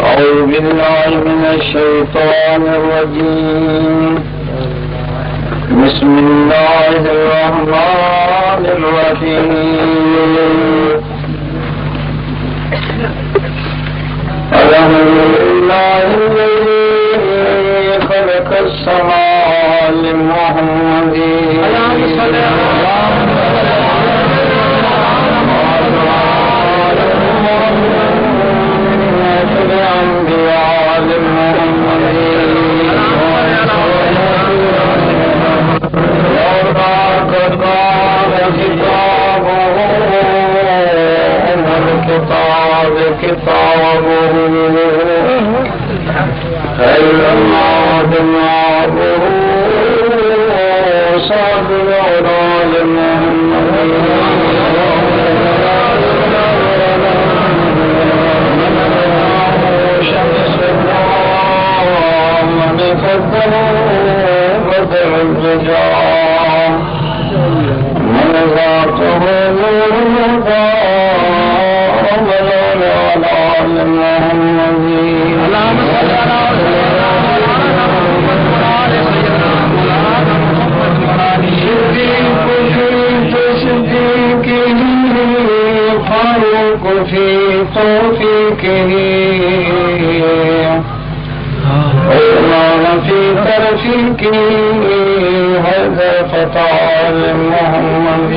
أعوذ بالله من الشيطان الرجيم. بسم الله الرحمن الرحيم. الحمد لله الذي خلق السماء لمحمد. كتابه خير معبره صاد الأولاد المحمد شمس الله من فضله بدر الرجال من ذاته نور في توفيقه والله في ترفيقه هذا فتى محمد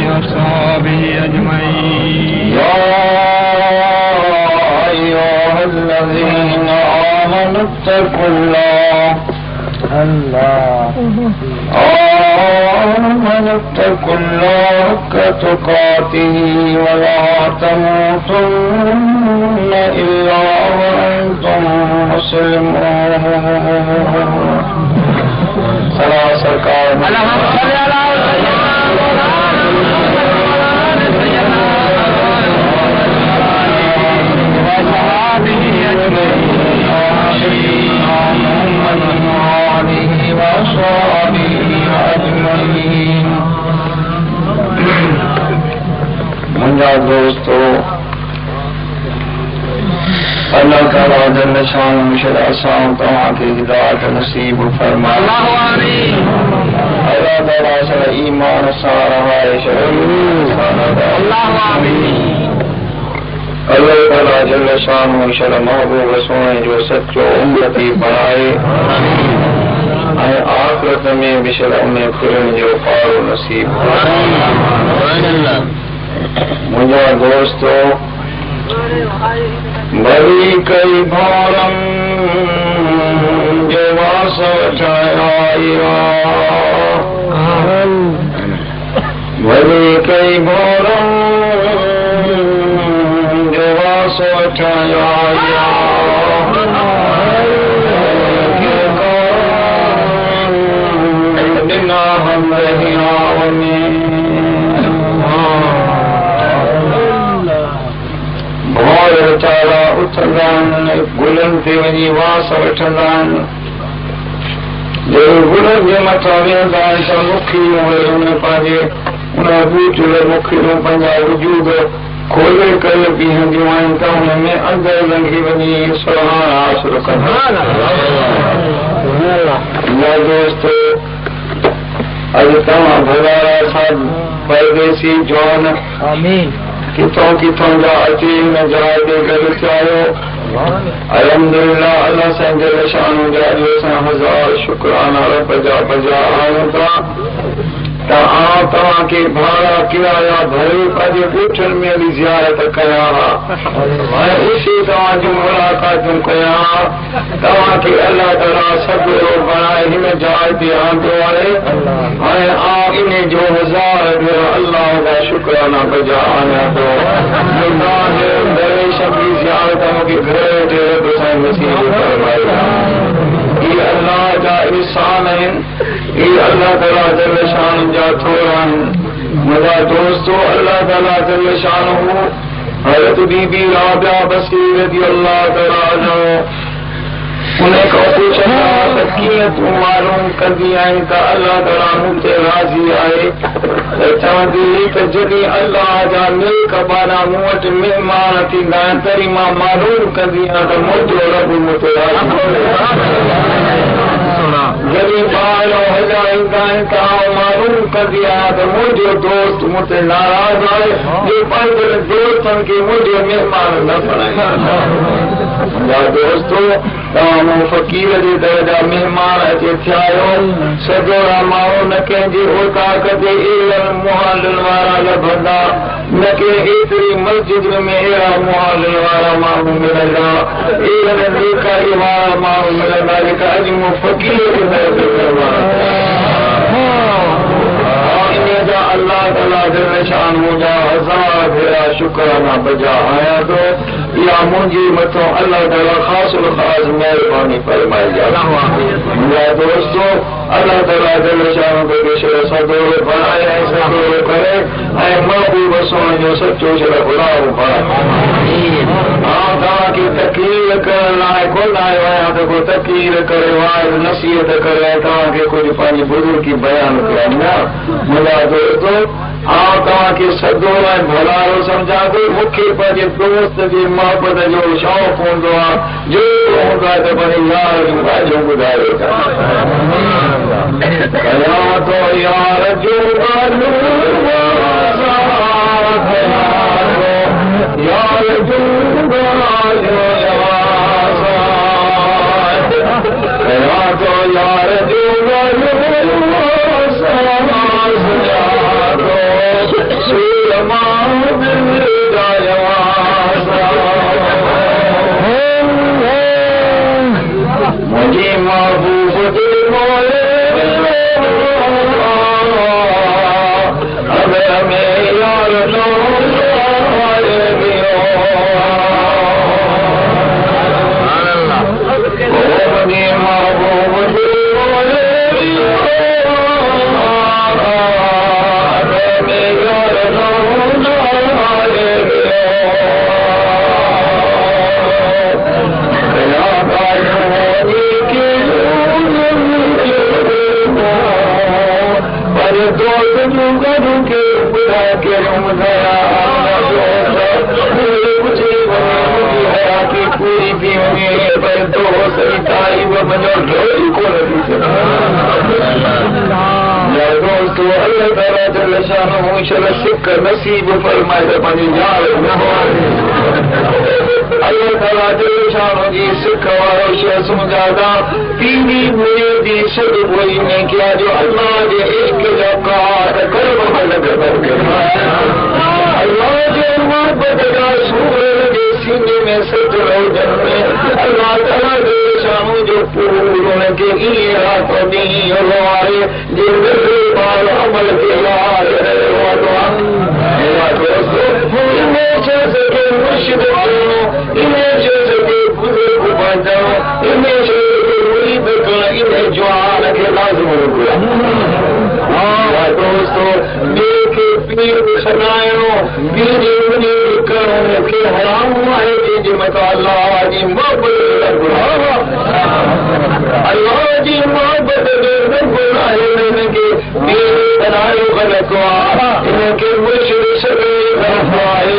وصحبه أجمعين. يا أيها الذين آمنوا اتقوا الله اتقوا الله حق تقاته ولا تموتن إلا وأنتم مسلمون. صلاة سرکار मुंहिंजा दोस्तो, अल्लाह ताला जल शान असां तव्हांखे हिदायत नसीब फरमाए। अल्लाह ताला असां ईमान सां रहाए छॾे। अल्लाह ताला जल शान महबूब सोने जो सचो उम्मती बणाए ऐं आख़िरत में बि उन्हें फिरण जो पारो नसीब। मुंहिंजा दोस्तो, भली कई भारम जो वास वठाया, भली कई भारम जो वास वठाया हम भोर वीचारा उथंदा आहिनि, गुलनि ते वञी वास वठंदा आहिनि। गुलनि जे मथां वेहंदा आहिनि त मुखियूं हुन पंहिंजे उन बूटियूं मुखियूं पंहिंजा वजूद खोले करे बीहंदियूं आहिनि त हुन में अंदरि लंघी वञी सुभाणे हासिल कंदा। दोस्तो, अॼु तव्हां भॻवाड़ा सां परदेसी जवान किथां किथां जा अची हिन जाइ ते गॾु थिया आहियो। अल्हम्दुलिल्लाह, अल्लाह साईं जल शान जा असां हज़ार शुक्राना रब जा बजा आहियूं था त तव्हांखे भाड़ा किराया भरे पंहिंजे ॻोठनि में बि ज़ियारत कयां ऐं उसी तव्हांजूं मुलाक़ातूं कयां। तव्हांखे अल्लाह ताला सभेरो बणाए हिन जाइ ते आंदो आहे ऐं इन जो हज़ार अल्लाह जा शुक्राना बजा आहियां थो। दरवेश जी ज़ियारत मूंखे घर वेठे रब साईं नसीब फरमाए। इहे अल्लाह जा इंसान आहिनि, इहे अल्लाह ताला जल शान जा थोरा आहिनि। मुंहिंजा दोस्तो, अल्लाह ताला जल शान हज़रत बीबी राबिया बसीर रज़ी अल्लाह ताला उन्हें को पूछा त कीअं तूं मालूम कंदी आहीं त अल्लाह ताला मूं ते राज़ी आहे? त चवंदी त जॾहिं अल्लाह जा नेक बारा मूं वटि महिमान थींदा आहिनि तॾहिं मां मालूम कंदी आहियां त मुंहिंजो रब मूं ते राज़ी जॾहिं ॿार हलाईंदा आहिनि त मालूम कंदी आहियां त मुंहिंजो दोस्त मूं ते नाराज़ आहे जे पंहिंजे दोस्तनि खे मुंहिंजो महिमान न बणाईंदा। दोस्तो तव्हां मूं फ़क़ीर जे दर जा महिमान अचे थिया आहियो। सॼोड़ा माण्हू न कंहिंजी औकात ते अहिड़ा मुहालनि वारा लभंदा, न के एतिरी मस्जिद में अहिड़ा मुहालनि वारा माण्हू मिलंदा, अहिड़ा नेकारी वारा माण्हू मिलंदा जेका अॼु मूं फ़क़ीर जे दर ते अल्लाह ताला जल शानहू जा हज़ार भेरा शुक्राना बजा आहियां थो। इहा मुंहिंजे मथां अल्लाह ताला ख़ासि महिरबानी फरमाई मुंहिंजा दोस्तो। अल्लाह ताला जल शानहू सदोर बणाए ऐं सदोर करे ऐं महबूब सोन जो सचो शरफ़ गुलाम तव्हांखे तकलीफ़ करण लाइ कोन आयो आहियां त को तकलीफ़ करे वाइज़ नसीहत करे तव्हांखे कुझु पंहिंजी बुज़ुर्गी बयान कयां न। मुंहिंजा दोस्तो तव्हांखे सदो ऐं भलारो सम्झां थो। मूंखे पंहिंजे दोस्त जी मोहबत जो शौक़ु हूंदो आहे, जो हूंदो आहे त पंहिंजे यार जूं ॻाल्हियूं ॿुधायो कयां थो। यार जूं ॻाल्हियूं यार जूं ॻाल्हियूं कयां थो। यार जूं मुझे महबूब दे मोले अगर मैं यार लो मुझे महबूब दे मोले अगर मैं यार लो पूरी थी वञे पर दोस्त तारीफ़ वञो ढोरी कोन थी सघे। दोस्तो अल्लाह ताला जल शानहू सिक नसीब फरमाए त पंहिंजी यार अल्लाह ताला जल शानहू जी सिक वारो शइ सम्झादा पीरी मुरीदी सभु कोई में किया जो अल्लाह जे इश्क जा कार कर्म अल्लाह जे मोहब्बत जा सूरज जे सीने में सजड़ो जन्मे अल्लाह ताला जल शानहू जो पूरो के ईअं रात ॾींहुं हलो आहे जे बाल अमल के यार मुर्शिद करणो इन शख़्स खे बुज़ुर्ग बणजणो इन शख़्स खे मुरीद करणु इन जवान खे लाज़िम हूंदो आहे। दोस्तो ॿिए खे पीर सॾाइणो ॿिए जी मुरीद करणो मूंखे हराम आहे जंहिंजे मथां अल्लाह जी मोहबत अल्लाह जी मोहबत जो गुण आहे हिनखे पीर सॾायो ग़लति आहे हिनखे मुर्शिद सॾे ग़लति आहे।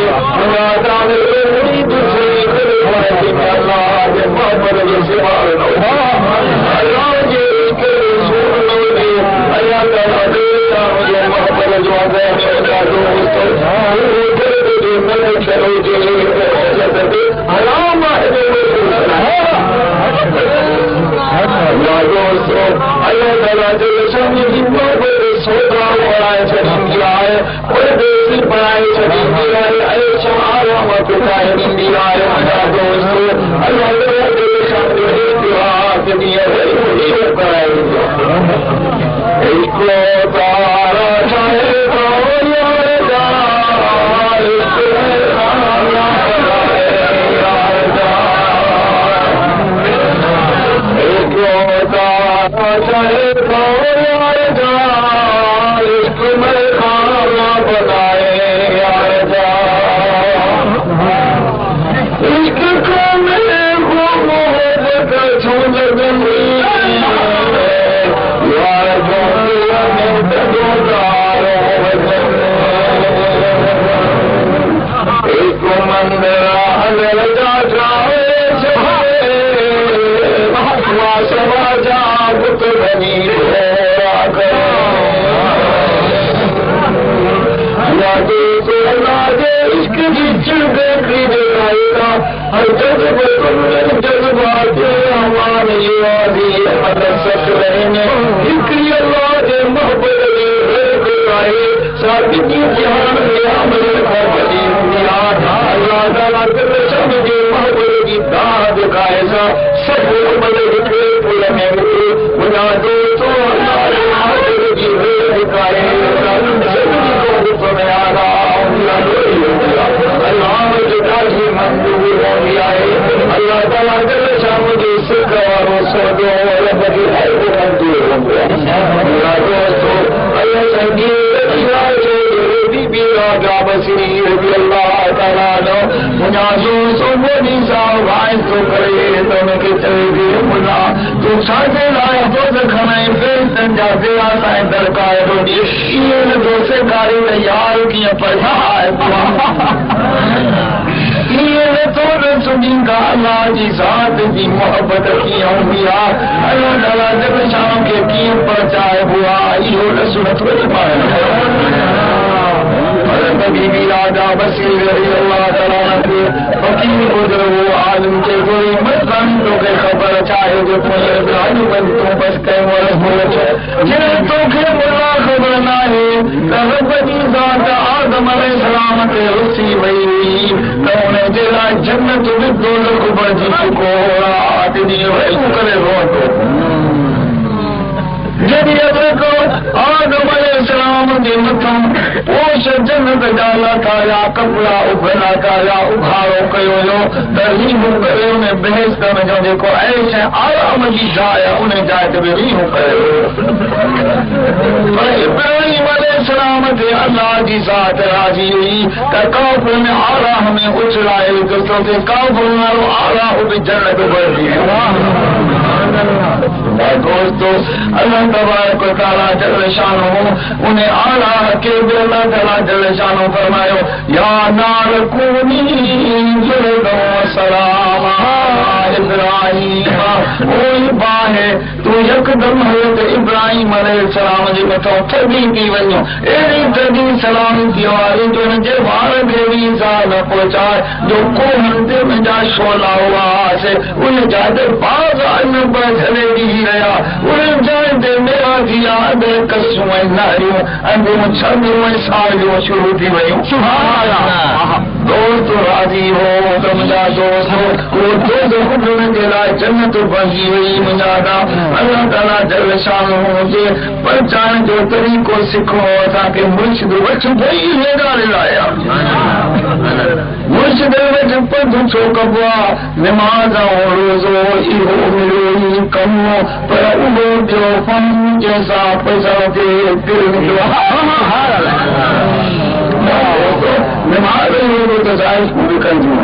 उन्हनि जा दिया साईं दरकार रोटी इहे दोसे कारी त यार कीअं पढ़ा इहे नथो न सुञींदा अलाह जी ज़ात जी मोहबत कीअं हूंदी आहे अलाह ताला जब शाम खे कीअं पहुचाइबो आहे इहो ॾिसो नथो बीबी राजा बसीर अल्लाह ताला के फकीर गुजर वो आलम के कोई मकान तो के खबर चाहे जो कोई इब्राहिम बन तो बस कई वर्ष हो जिन्हें तो के मुल्ला खबर ना है रब जी ज़ात आदम अलैहिस्सलाम के रुसी वई तो उन्हें जेला जन्नत में दोज़ख बजी चुको आदमी वही करे रोतो जॾहिं को आदम अलैहिस्सलाम जे मथां ओश जन्नत जा लाथाया कपिड़ा उभरा कया उघाड़ो कयो हुयो त रीहूं करे उन बेहस्तन जो जेको ऐश ऐं आराम जी जाइ आहे उन जाइ ते बि रीहूं कयो पर इब्राहिम अलैहिस्सलाम ते अल्लाह जी ज़ात राज़ी हुई त काफ़िर में आराम में उछलाए विधो ते काफ़िर वारो आराम बि जन्नत भरिजी दोस्तों अल्लाह तबारक व तआला जल शानो उन्हें आला के भी अल्लाह ताला जल शानो फरमायो या नार कूनी जुरदो सलाम इब्राहिम ओ बाहे तू यकदम हज़रत इब्राहिम अलैहिस्सलाम जे मथां थदी थी वञो अहिड़ी थदी सलामी थी वारी जो हुन जे वार खे बि ईज़ा न पहुचाए जो कोहन ते मुंहिंजा शोला हुआ से उन जा ते बाज़ न झले ॾी रहिया उन जाइ ते मेरा थिया अॻे कसूं ऐं नारियूं अंदियूं छंदियूं ऐं साड़ियूं शुरू थी वयूं दोस्त राज़ी हो त मुंहिंजा दोस्त उहो दोज़ख हुननि जे लाइ जन्नत बणिजी वई मुंहिंजा अल्लाह ताला जल शानो हुजे पहचान जो तरीक़ो सिखो असांखे मुर्शिद वठ भई ॻाल्हि लाया मुर्शिद वठ पंध छो कबो आहे निमाज़ रोज़ो इहो मिलियो ई कमु पर उहो ॿियो फन जंहिंसां पैसा थिए दिलि निकिरो निमाज़ त ज़ाहिर पूरी कंदियूं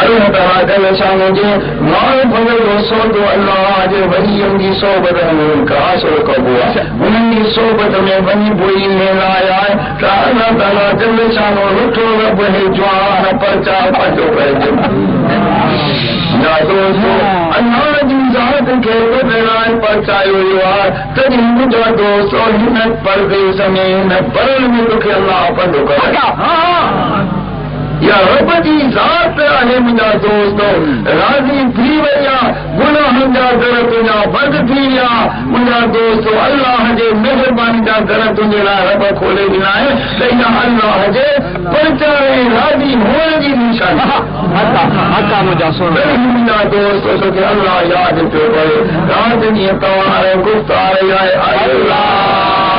अल्लाह ताला जल शानो जे माण्हू भले सौदो अल्लाह जे वलीअनि जी सोबत में हासिल कबो आहे उन्हनि जी सोबत में वञी पोइ मेल आया त अल्लाह ताला जल शानो रुठो रब हे जवान परचा पंहिंजो कजे अल्लाह जी ज़ात खे लाइ पहुचायो वियो आहे तॾहिं मुंहिंजा दोस्त हिन परदेस में हिन परल में तोखे अल्लाह पंधो करे या रब जी ज़ात आहे मुंहिंजा दोस्त राज़ी थी वई आहे गुनाहनि जा दर तुंहिंजा बंदि थी विया मुंहिंजा दोस्त अल्लाह जे महिरबानी जा दर तुंहिंजे लाइ रब खोले ॾिना आहे त इहा अल्लाह जे परचाए राज़ी हुअण जी निशानी मुंहिंजा दोस्त तोखे अल्लाह यादि पियो करे रात ॾींहं तव्हां गुफ़्तार आहे अल्लाह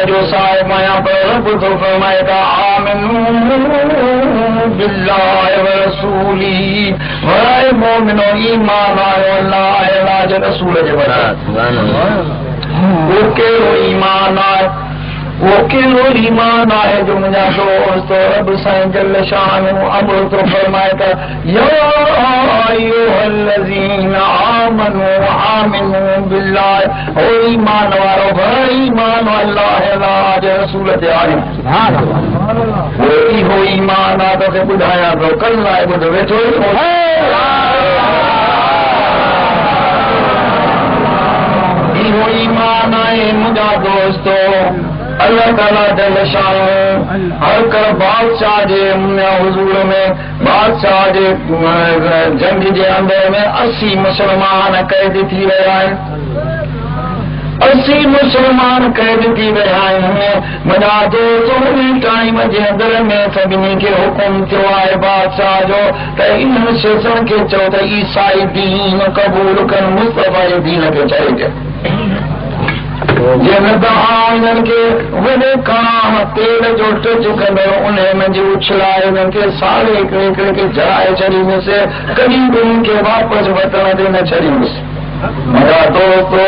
जो साहिब आया पर रब तो फरमाएगा आमिनू बिल्लाहि व रसूली वराए मोमिनो ईमान आयो अल्लाह अल्लाह जे रसूल जे बरात वो कहिड़ो ईमान आहे वो कहिड़ो ईमान आहे जो मुंहिंजा दोस्त रब साईं जल शानो अमर तो फरमाएगा या अय्युहल्लज़ीना आमनू आमिनू बिल्लाहि ओ ईमान वारो भई ईमान अल्लाह अल्लाह जे रसूल ते आयो वो इहो ईमान आहे तोखे ॿुधायां थो कल लाइ ॿुध वेठो इहो ईमान आहे मुंहिंजा दोस्तो अल्लाह ताला जल शानो हर कर बादशाह जे हुजूर में बादशाह जे जंग जे अंदर में 80 मुसलमान कैद थी रहिया आहिनि 80 मुसलमान कैद थी विया आहिनि। मुंहिंजा दोस्त उन टाइम जे अंदर में सभिनी खे हुकुम थियो आहे बादशाह जो त इन शख़्सनि खे चओ त ईसाई दीन क़बूल कनि, मुस्तफ़ा जे दीन खे चइजे। जंहिं इन्हनि खे वॾे कणा तेल जो टच कंदो उन में उछलाए उन्हनि खे साड़े हिकिड़े खे जराए छॾींदुसि, कॾहिं बि उन्हनि खे वापसि वठण ते न छॾींदुसि। मुंहिंजा दोस्तो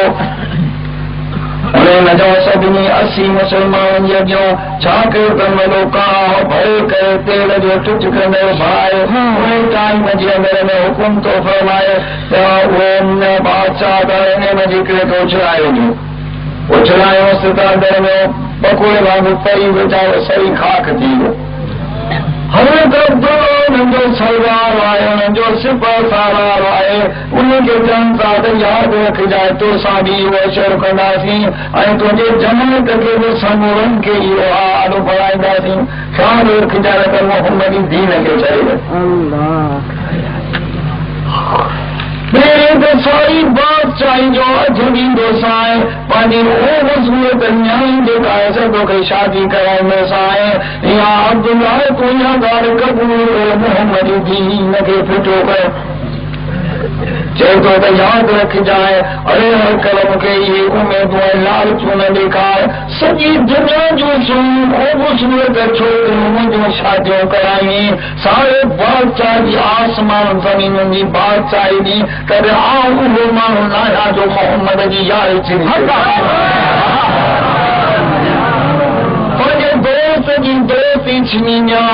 उन जो सभिनी 80 मुसलमाननि जे अॻियां छा कयो त वॾो कणा भरे करे तेल जो टच कंदो भाई उन टाइम जे अंदर में हुकुम थो फरमाए त उहो बादशाह त हिन में हिकिड़े खे उछलाए वञो। उछलायोसि त अंदर में पकोड़े वांगुरु तरी वीचारो सही खाक थी वियो। हर तरफ़ जो सरदार आहे, उन्हनि जो सिपह सालार आहे, उनखे चवनि था त यादि रखजांइ तोसां बि इहो अशर कंदासीं ऐं तुंहिंजे जमानत खे बि समूरनि खे इहो हाल पढ़ाईंदासीं। ख़्याल रखजांइ त मोहम्मद दीन खे चए सारी बादशाही जो अधु ॾींदो सां पंहिंजी उहो सूरत न्याणी जेका आहे सभु खे शादी कराईंदो सां या अब्दुल्ला तूं इहा ॻाल्हि क़बूल मोहम्मद दीन खे फिटो कर। चए थो त यादि रखजांइ अरे हर कलम खे इहे उमेदूं ऐं लालचूं न ॾेखार। सॼी दुनिया जूं खूबसूरत छोकिरियूं मुंहिंजूं शादियूं करायूं सारे बादशाह जी आसमान ज़मीन जी बादशाही ॾी त उहो माण्हू न आहियां जो मोहम्मद जी यादि थी दोस्त जी दोस्ती छिनी वञा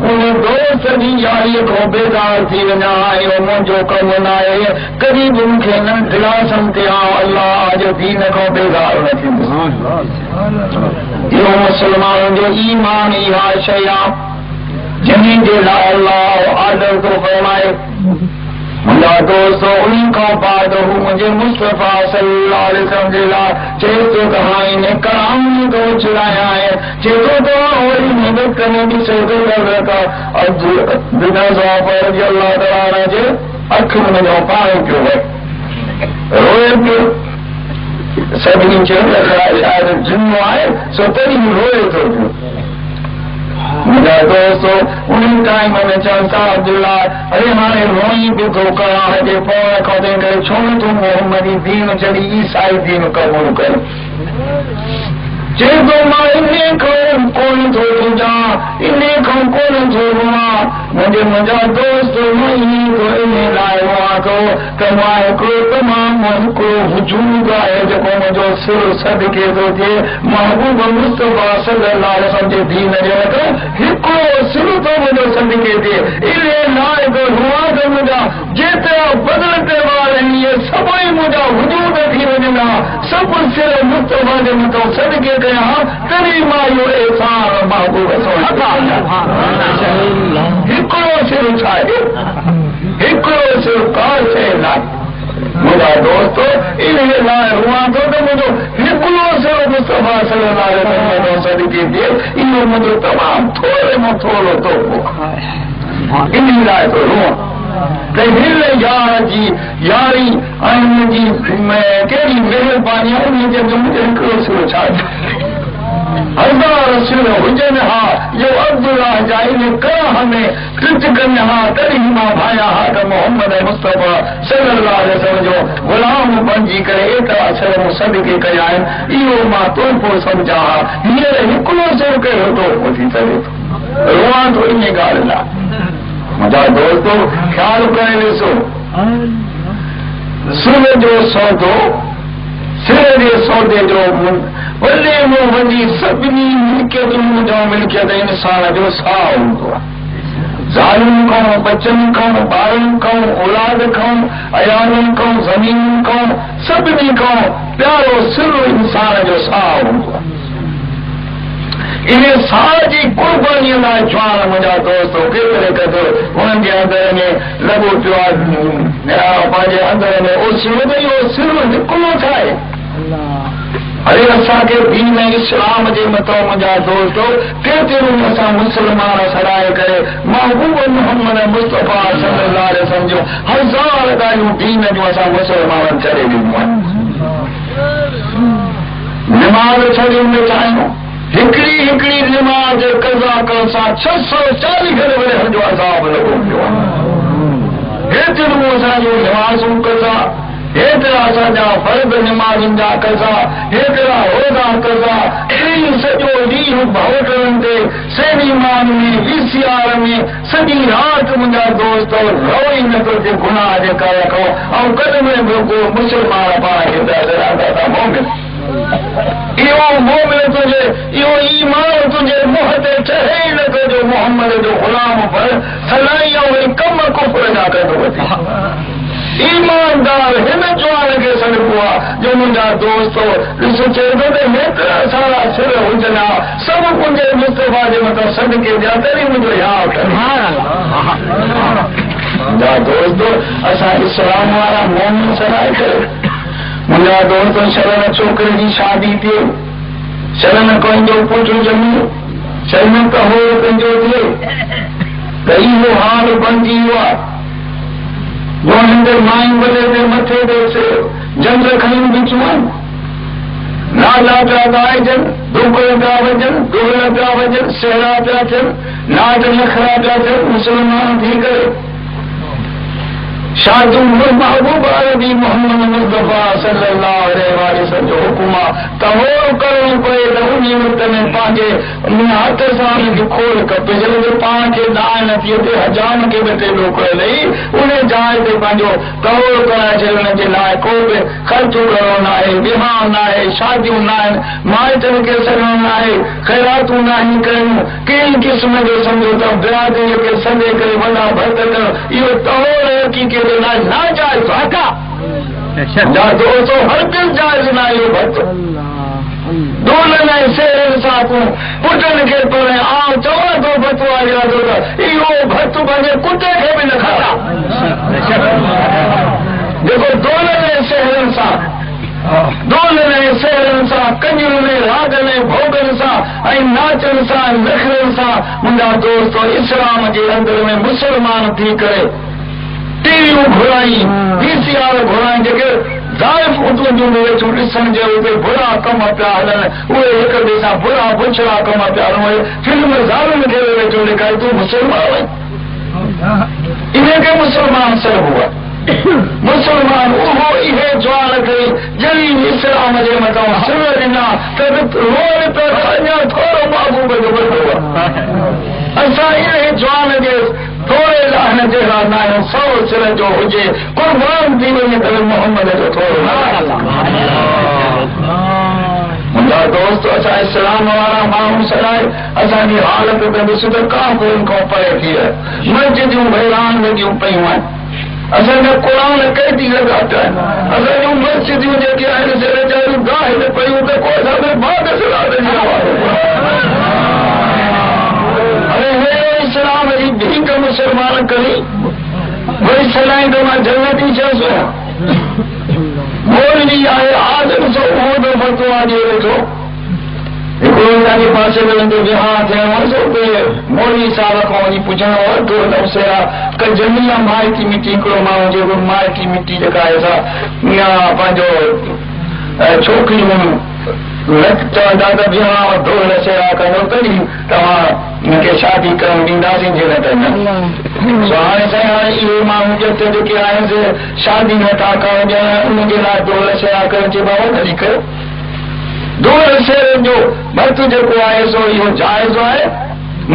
उन दोस्त जी यारीअ खां बेदार थी वञा इहो मुंहिंजो कमु न आहे। कॾहिं बि मूंखे न गिलासनि ते अलाह जो दीन खां बेदार न थींदो। इहो मुसलमाननि जो ईमान इहा शइ आहे जंहिं जे लाइ अलाह आदर थो फरमाए। मुंहिंजा दोस्त उन खां बाद हू मुंहिंजे मुस्तफ़ा सल्लल्लाहु अलैहि वसल्लम जे लाइ चए थो त हाणे हिन कलाम खे उछलाया आहे। चए थो त वरी मदद करे ॾिसे थो अल्लाह ताला जे अखि में जो पाणी पियो वए रोए पियो। सभिनी चयो त शायदि जिन्नो आहे सो तॾहिं रोए थो पियो। मुंहिंजा दोस्त उन टाइम में चवनि था अब्दुल्ला अरे हाणे रोई बि थो कयां जे पवण खां तंहिं करे छो न तूं मोहम्मदी दीन छॾी ईसाई दीन क़बूल कर। चए थो मां इन खां कोन थो पुॼां इन खां कोन थो रोआं। मुंहिंजा दोस्त इन लाइ रोआं थो त मां हिकिड़ो तमामु हिकिड़ो वजूद आहे जेको मुंहिंजो सिर सदके थो थिए महबूब मुस्तफ़ा सल्लल्लाहु अलैहि वसल्लम जे दीन जे वटि हिकिड़ो सिर थो मुंहिंजो सदके थिए इन लाइ थो रोआं त मुंहिंजा जेतिरा बदलते वार आहिनि इहे सभई मुंहिंजा वजूद थी वञनि सभु सिर मुस्तफ़ा जे मथां सदके तॾहिं मां इहो एहसान महबूब हिकिड़ो सिर छा आहे हिकिड़ो सिर का शइ न आहे। मुंहिंजा दोस्त इन लाइ रुआं थो त मुंहिंजो हिकिड़ो सिर मुस्तफ़ा सल्लल्लाहु अलैहि वसल्लम जो सदके थिए इहो मुंहिंजो तमामु थोरे में थोरो तोहफ़ो इन लाइ थो रुआं त हिन यार जी यारी ऐं मुंहिंजी कहिड़ी महिरबानी आहे उन जे मुंहिंजो हिकिड़ो सिर छा हज़ार सिर हुजनि हा जो अब्दुल्ला जा इन कह में टच कनि हा तॾहिं मां भाया हा त मोहम्मद मुस्तफ़ा सल्लल्लाहु अलैहि वसल्लम जो ग़ुलाम बणिजी करे एतिरा सिर मूं सदके कया आहिनि इहो मां तोहफ़ो सम्झां हा। हींअर हिकिड़ो सिर कहिड़ो तोहफ़ो थी सघे थो रोआं थो इन ॻाल्हि लाइ। मुंहिंजा दोस्तो ख़्याल करे ॾिसो सिर जो सौदो सिर जे सौदे जो वॾे में वॾी सभिनी मिल्कियतुनि जो मिल्कियत इंसान जो साह हूंदो आहे। ज़ालुनि खां बचनि खां ॿारनि खां औलाद खां अयालनि खां ज़मीन खां सभिनी खां प्यारो सिर इंसान जो साह हूंदो आहे। इन साह जी कुर्बानीअ लाइ जवान मुंहिंजा दोस्तो केतिरे क़दुरु हुननि जे अंदर में लॻो पियो आहे पंहिंजे अंदर में उहो इहो सिर हिकिड़ो छा आहे। अरे असांखे दीन इस्लाम जे मथां मुंहिंजा दोस्तो केतिरियूं असां मुस्लमान सराए करे महबूब मोहम्मद मुस्तफ़ा सल्लल्लाहु अलैहि वसल्लम जो हज़ार ॻाल्हियूं दीन जूं असां मुस्लमाननि करे ॾिनियूं आहिनि। नमाज छड़ी में चाहियो हिकड़ी हिकड़ी नमाज कज़ा करण सां 640 भेरे हर जो अज़ाब लॻो पियो आहे। हेतिरो असांजो नमाज़ूं कज़ा, हेतिरा असांजा फर्ज़ नमाज़ुनि जा कज़ा, हेतिरा रोज़ा कज़ा, सॼो ॾींहुं भाउटनि ते सेनीमान में वीसीआर में सॼी राति मुंहिंजा दोस्त रहो ई नथो थिए गुनाह जे करे रखो ऐं कॾहिं में बि को मुस्लमान पाण खे था मोमिन इहो मोमिन तुंहिंजे इहो ईमान तुंहिंजे मुंहं ते चढ़े ई नथो जो मोहम्मद जो ग़ुलाम पर सलाही ऐं कम कुफर जा कंदो वठी ईमानदार हिन जवान खे सॾिबो आहे जो मुंहिंजा दोस्तो ॾिस चए थो त हेतिरा सारा सिर हुजनि हा सभु मुंहिंजे मुस्तफ़ा जे मथां सदके ॾिया तॾहिं मुंहिंजो यादि करे मुंहिंजा दोस्तो असां इस्लाम वारा मोमिन सराए करे मुंहिंजा दोस्त शरण छोकिरे जी शादी थिए शरण कंहिंजो पुटु ॼमी शरण कहो कंहिंजो थिए त इहो हाल बणिजी वियो आहे जो अंदर मायूं वॾे ते मथे ते जंग खणी बीठियूं आहिनि नाला पिया ॻाइजनि ढुकड़ पिया वॼनि ढोल पिया वॼनि सेहरा पिया थियनि नाट नखरा पिया थियनि मुस्लमान थी करे शादियूं महबूब अरबी मोहम्मद मुस्तफ़ा सल्लल्लाहु अलैहि वसल्लम जो हुकुम आहे त हो करणो पए त उन वक़्त में पंहिंजे हथ सां उनखे खोल खपे जॾहिं पाण खे दान न थी अचे हजाम खे बि टे लोकड़ ॾेई उन जाइ ते पंहिंजो कवड़ कराए छॾे हुनजे लाइ को बि ख़र्चो करणो न आहे विहांउ न आहे शादियूं न आहिनि माइटनि खे सॾणो न आहे ख़ैरातूं न आहिनि करणियूं कंहिं क़िस्म जो सम्झो त बिरादरीअ खे सॾे करे वॾा भर्त करणु इहो तवड़ हक़ीक़त नाजायज़ हक़ा दोस्तो हरगिज़ जाइज़ न आहे भर्त दोलनि ऐं सेहरनि सां तूं पुटनि खे पढ़े आउं चवां थो फतवा ॾियां थो त इहो भर्त पंहिंजे कुते खे बि न खाधा जेको दोलनि ऐं सेहरनि सां दोलनि ऐं सेहरनि सां कञनि में रागनि ऐं भोगनि सां ऐं नाचनि सां नखरनि सां मुंहिंजा दोस्त इस्लाम जे अंदर में मुस्लमान थी करे टीवियूं घुराई वीसीआर घुराई जेके ज़ाइफ़ उतूं वेठियूं ॾिसण जे उते बुरा कम पिया हलनि उहे हिक ॿिए सां बुरा बुछड़ा कम पिया हलनि फिल्म ज़ालुनि खे वेठो ॾेखारे तूं मुस्लमान आहीं इनखे मुस्लमान सॾिबो आहे मुस्लमान उहो इहे ज्वान कई जॾहिं इस्लाम जे मथां सिर ॾिना त रोड ते अञा थोरो महबूब जो वठो आहे असां इहे ज्वान जे थोरे लाहिन जहिड़ा न आहियूं 100 सिर जो हुजे कुर्बान थी वञे त मोहम्मद जो थोरो मुंहिंजा दोस्त असां इस्लाम वारा माण्हू सॾाए असांजी हालत त ॾिस त काफ़िरनि खां परे थी आहे मस्जिदियूं हैरान लॻियूं पियूं आहिनि असांजा क़ुरान कैदी लॻा पिया आहिनि असांजूं मस्जिदियूं जेके आहिनि से वीचारियूं गाहिल पियूं त को असांखे बाग सलाद जी अरे इस्लाम जी भीख मुस्लमान करी वरी सलाहीं त मां जन्नती चयोसि मौलवी आहे आदम सो उहो बि फतवा ॾिए वेठो हिकिड़ो हिनजे पासे में वेंदो विहांउ थियणो मौलवी साहिब खां वञी पुछणो वठो नवसेरा क जमीन माइटी मिटी हिकिड़ो माण्हू जेको माइटी मिटी जेका आहे सा पंहिंजो छोकिरियूं चवंदा त विहांउ ढोल सेवा कंदो तॾहिं तव्हां हिनखे शादी करणु ॾींदासीं जे न त हाणे साईं हाणे इहे माण्हू जेके आहिनि से शादी नथा करणु ॾियण उनजे लाइ ढोल सेवा करणु चइबो आहे तॾहिं कयो ढोल सेवन जो भर्त जेको आहे सो इहो जाइज़ आहे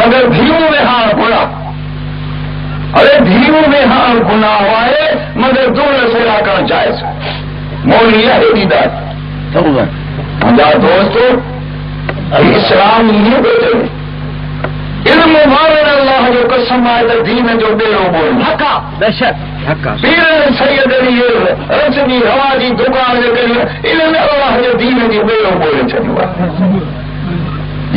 मगर धीअ में हाण गुनाह अरे धीअ में हाण गुनाह आहे मगर ढोल सेवा करणु जाइज़ मौलवी आहे ॾींदा मुंहिंजा दोस्तो इस्लाम इहो थो चए इल्म वारनि अल्लाह जो कसम आहे त दीन जो ॿेड़ो ॿोल पीर सैयद रसनी हवा जी दुकान जे करे इल्म अल्लाह जो दीन जी ॿेड़ो ॿोले छॾियो आहे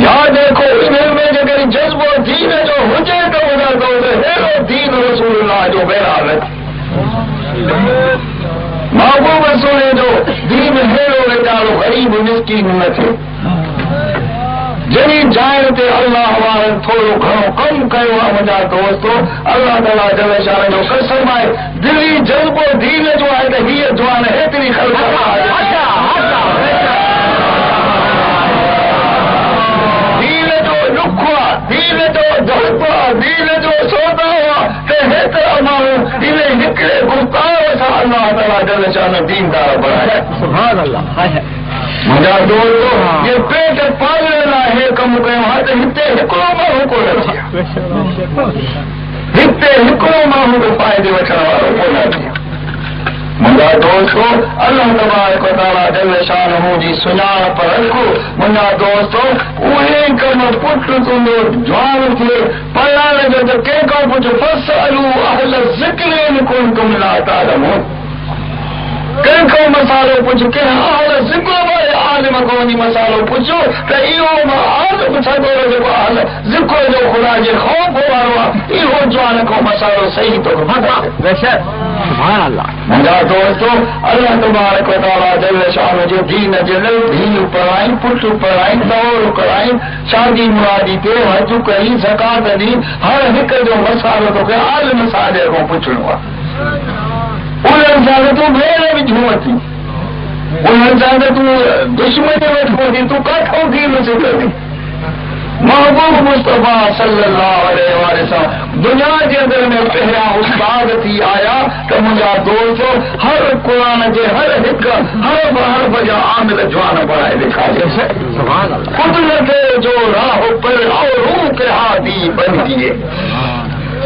यादि रखो इन्हनि में जेकॾहिं जज़्बो दीन जो हुजे त ॿुधंदो त अहिड़ो दीन रसूलुल्लाह जो बहिराल महबूब रसूल जो दीन अहिड़ो वीचारो ग़रीब मिस्कीन न थिए जॾहिं जाइ ते अल्लाह वारनि थोरो घणो कमु कयो आहे मुंहिंजा दोस्तो अल्लाह ताला जल शान जो कसम आहे दिली जज़्बो दीन जो आहे त हीअ जवान हेतिरी ख़र्च दोस्तो दीन जो सौदा हुआ ते हेतिरा माण्हू इन हिकिड़े गुस्ताव सां अल्लाह ताला जल शान दीनदार बणाया। सुभान अल्लाह। मुंहिंजा दोस्तो जे पेट पालण लाइ हे कमु कयो हा त हिते हिकिड़ो माण्हू कोन अची, हिते हिकिड़ो माण्हू बि फ़ाइदे वठण वारो कोन अची। मुंहिंजा दोस्तो अल्लाह तबारक व तआला जल शानहू जी सुञाणप रखो। मुंहिंजा दोस्तो उहे कम पुट तुंहिंजो जवान थिए पढ़ण जो त कंहिंखां पुछ फसअलू अहल ज़िक्र इन कुंतुम ला तालमून। कंहिंखां मसालो पुछ कंहिं अहल ज़िक्र वारे आलिम खां वञी मसालो पुछो त इहो आलिम छॾो जेको अहल ज़िक्र जो ख़ुदा जे ख़ौफ़ वारो आहे इहो जवान खां मसालो सही थो बेशक। मुंहिंजा दोस्तो अल्लाह तबारक व तआला जल शान जो दीन जे लाइ धीउ पढ़ाई पुट पढ़ाई दौर कराई शादी मुरादी थिए हज कई ज़कात ॾी हर हिक जो मसालो तोखे आलिम साहिब खां पुछणो आहे। उन्हनि सां तूं भेण विझूं वठी, उन्हनि सां तूं दुश्मनी वठो थी, तूं काथो थी मुसीबत। महबूब मुस्तफा सल्लल्लाहु अलैहि वसल्लम दुनिया जे अंदर में पहिरियां उस्ताद थी आया त मुंहिंजा दोस्तो हर क़ुरान जे हर हिक हरफ जा आमिल जवान बणाए ॾेखारे। कुदरत जो राह पर और रूह के हादी बन दिए।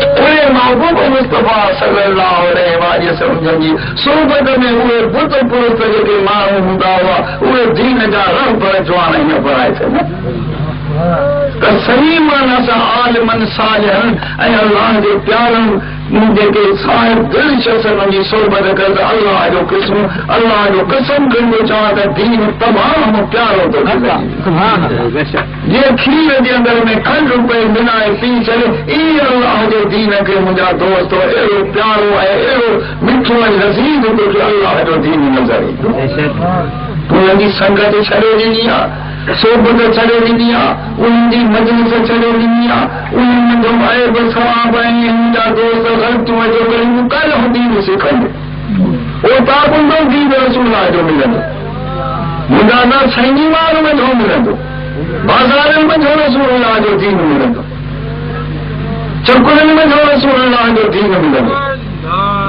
उहे महबूब मुस्तफा सल्लल्लाहु अलैहि वसल्लम जी सोबत में उहे बुत पुरुष जेके माण्हू हूंदा हुआ उहे दीन जा रहबर जवान हीअं बणाए छॾिया त सही माना सां आलिमन सालिहन ऐं अल्लाह जे प्यारनि जेके साहिब दिल शख़्सनि जी सोबत करे त अल्लाह जो क़िस्म अल्लाह जो कसम खणी चवां त दीन तमामु प्यारो थो लॻे। जीअं खीर जे अंदर में खंड पई मिलाए पी छॾे ईअं अल्लाह जे दीन खे मुंहिंजा दोस्त अहिड़ो प्यारो आहे अहिड़ो मिठो ऐं लज़ीज़ तोखे अल्लाह जो दीन नज़र ईंदो। उन्हनि जी संगत छॾे ॾिनी आहे, सोबत छॾे ॾिनी आहे, उन्हनि जी मजलिस छॾे ॾिनी आहे, उन्हनि जो ऐब सवाब ऐं मुंहिंजा दोस्त ग़लतियूं जो करे तूं कल्ह दीन सिखंदे उहो ताबुंदो दीन रसूल जो मिलंदो। मुंहिंजा न सैनीवार में छो मिलंदो, बाज़ारनि में छो रसूल जो दीन मिलंदो, चकुरनि में छो रसूल जो दीन मिलंदो।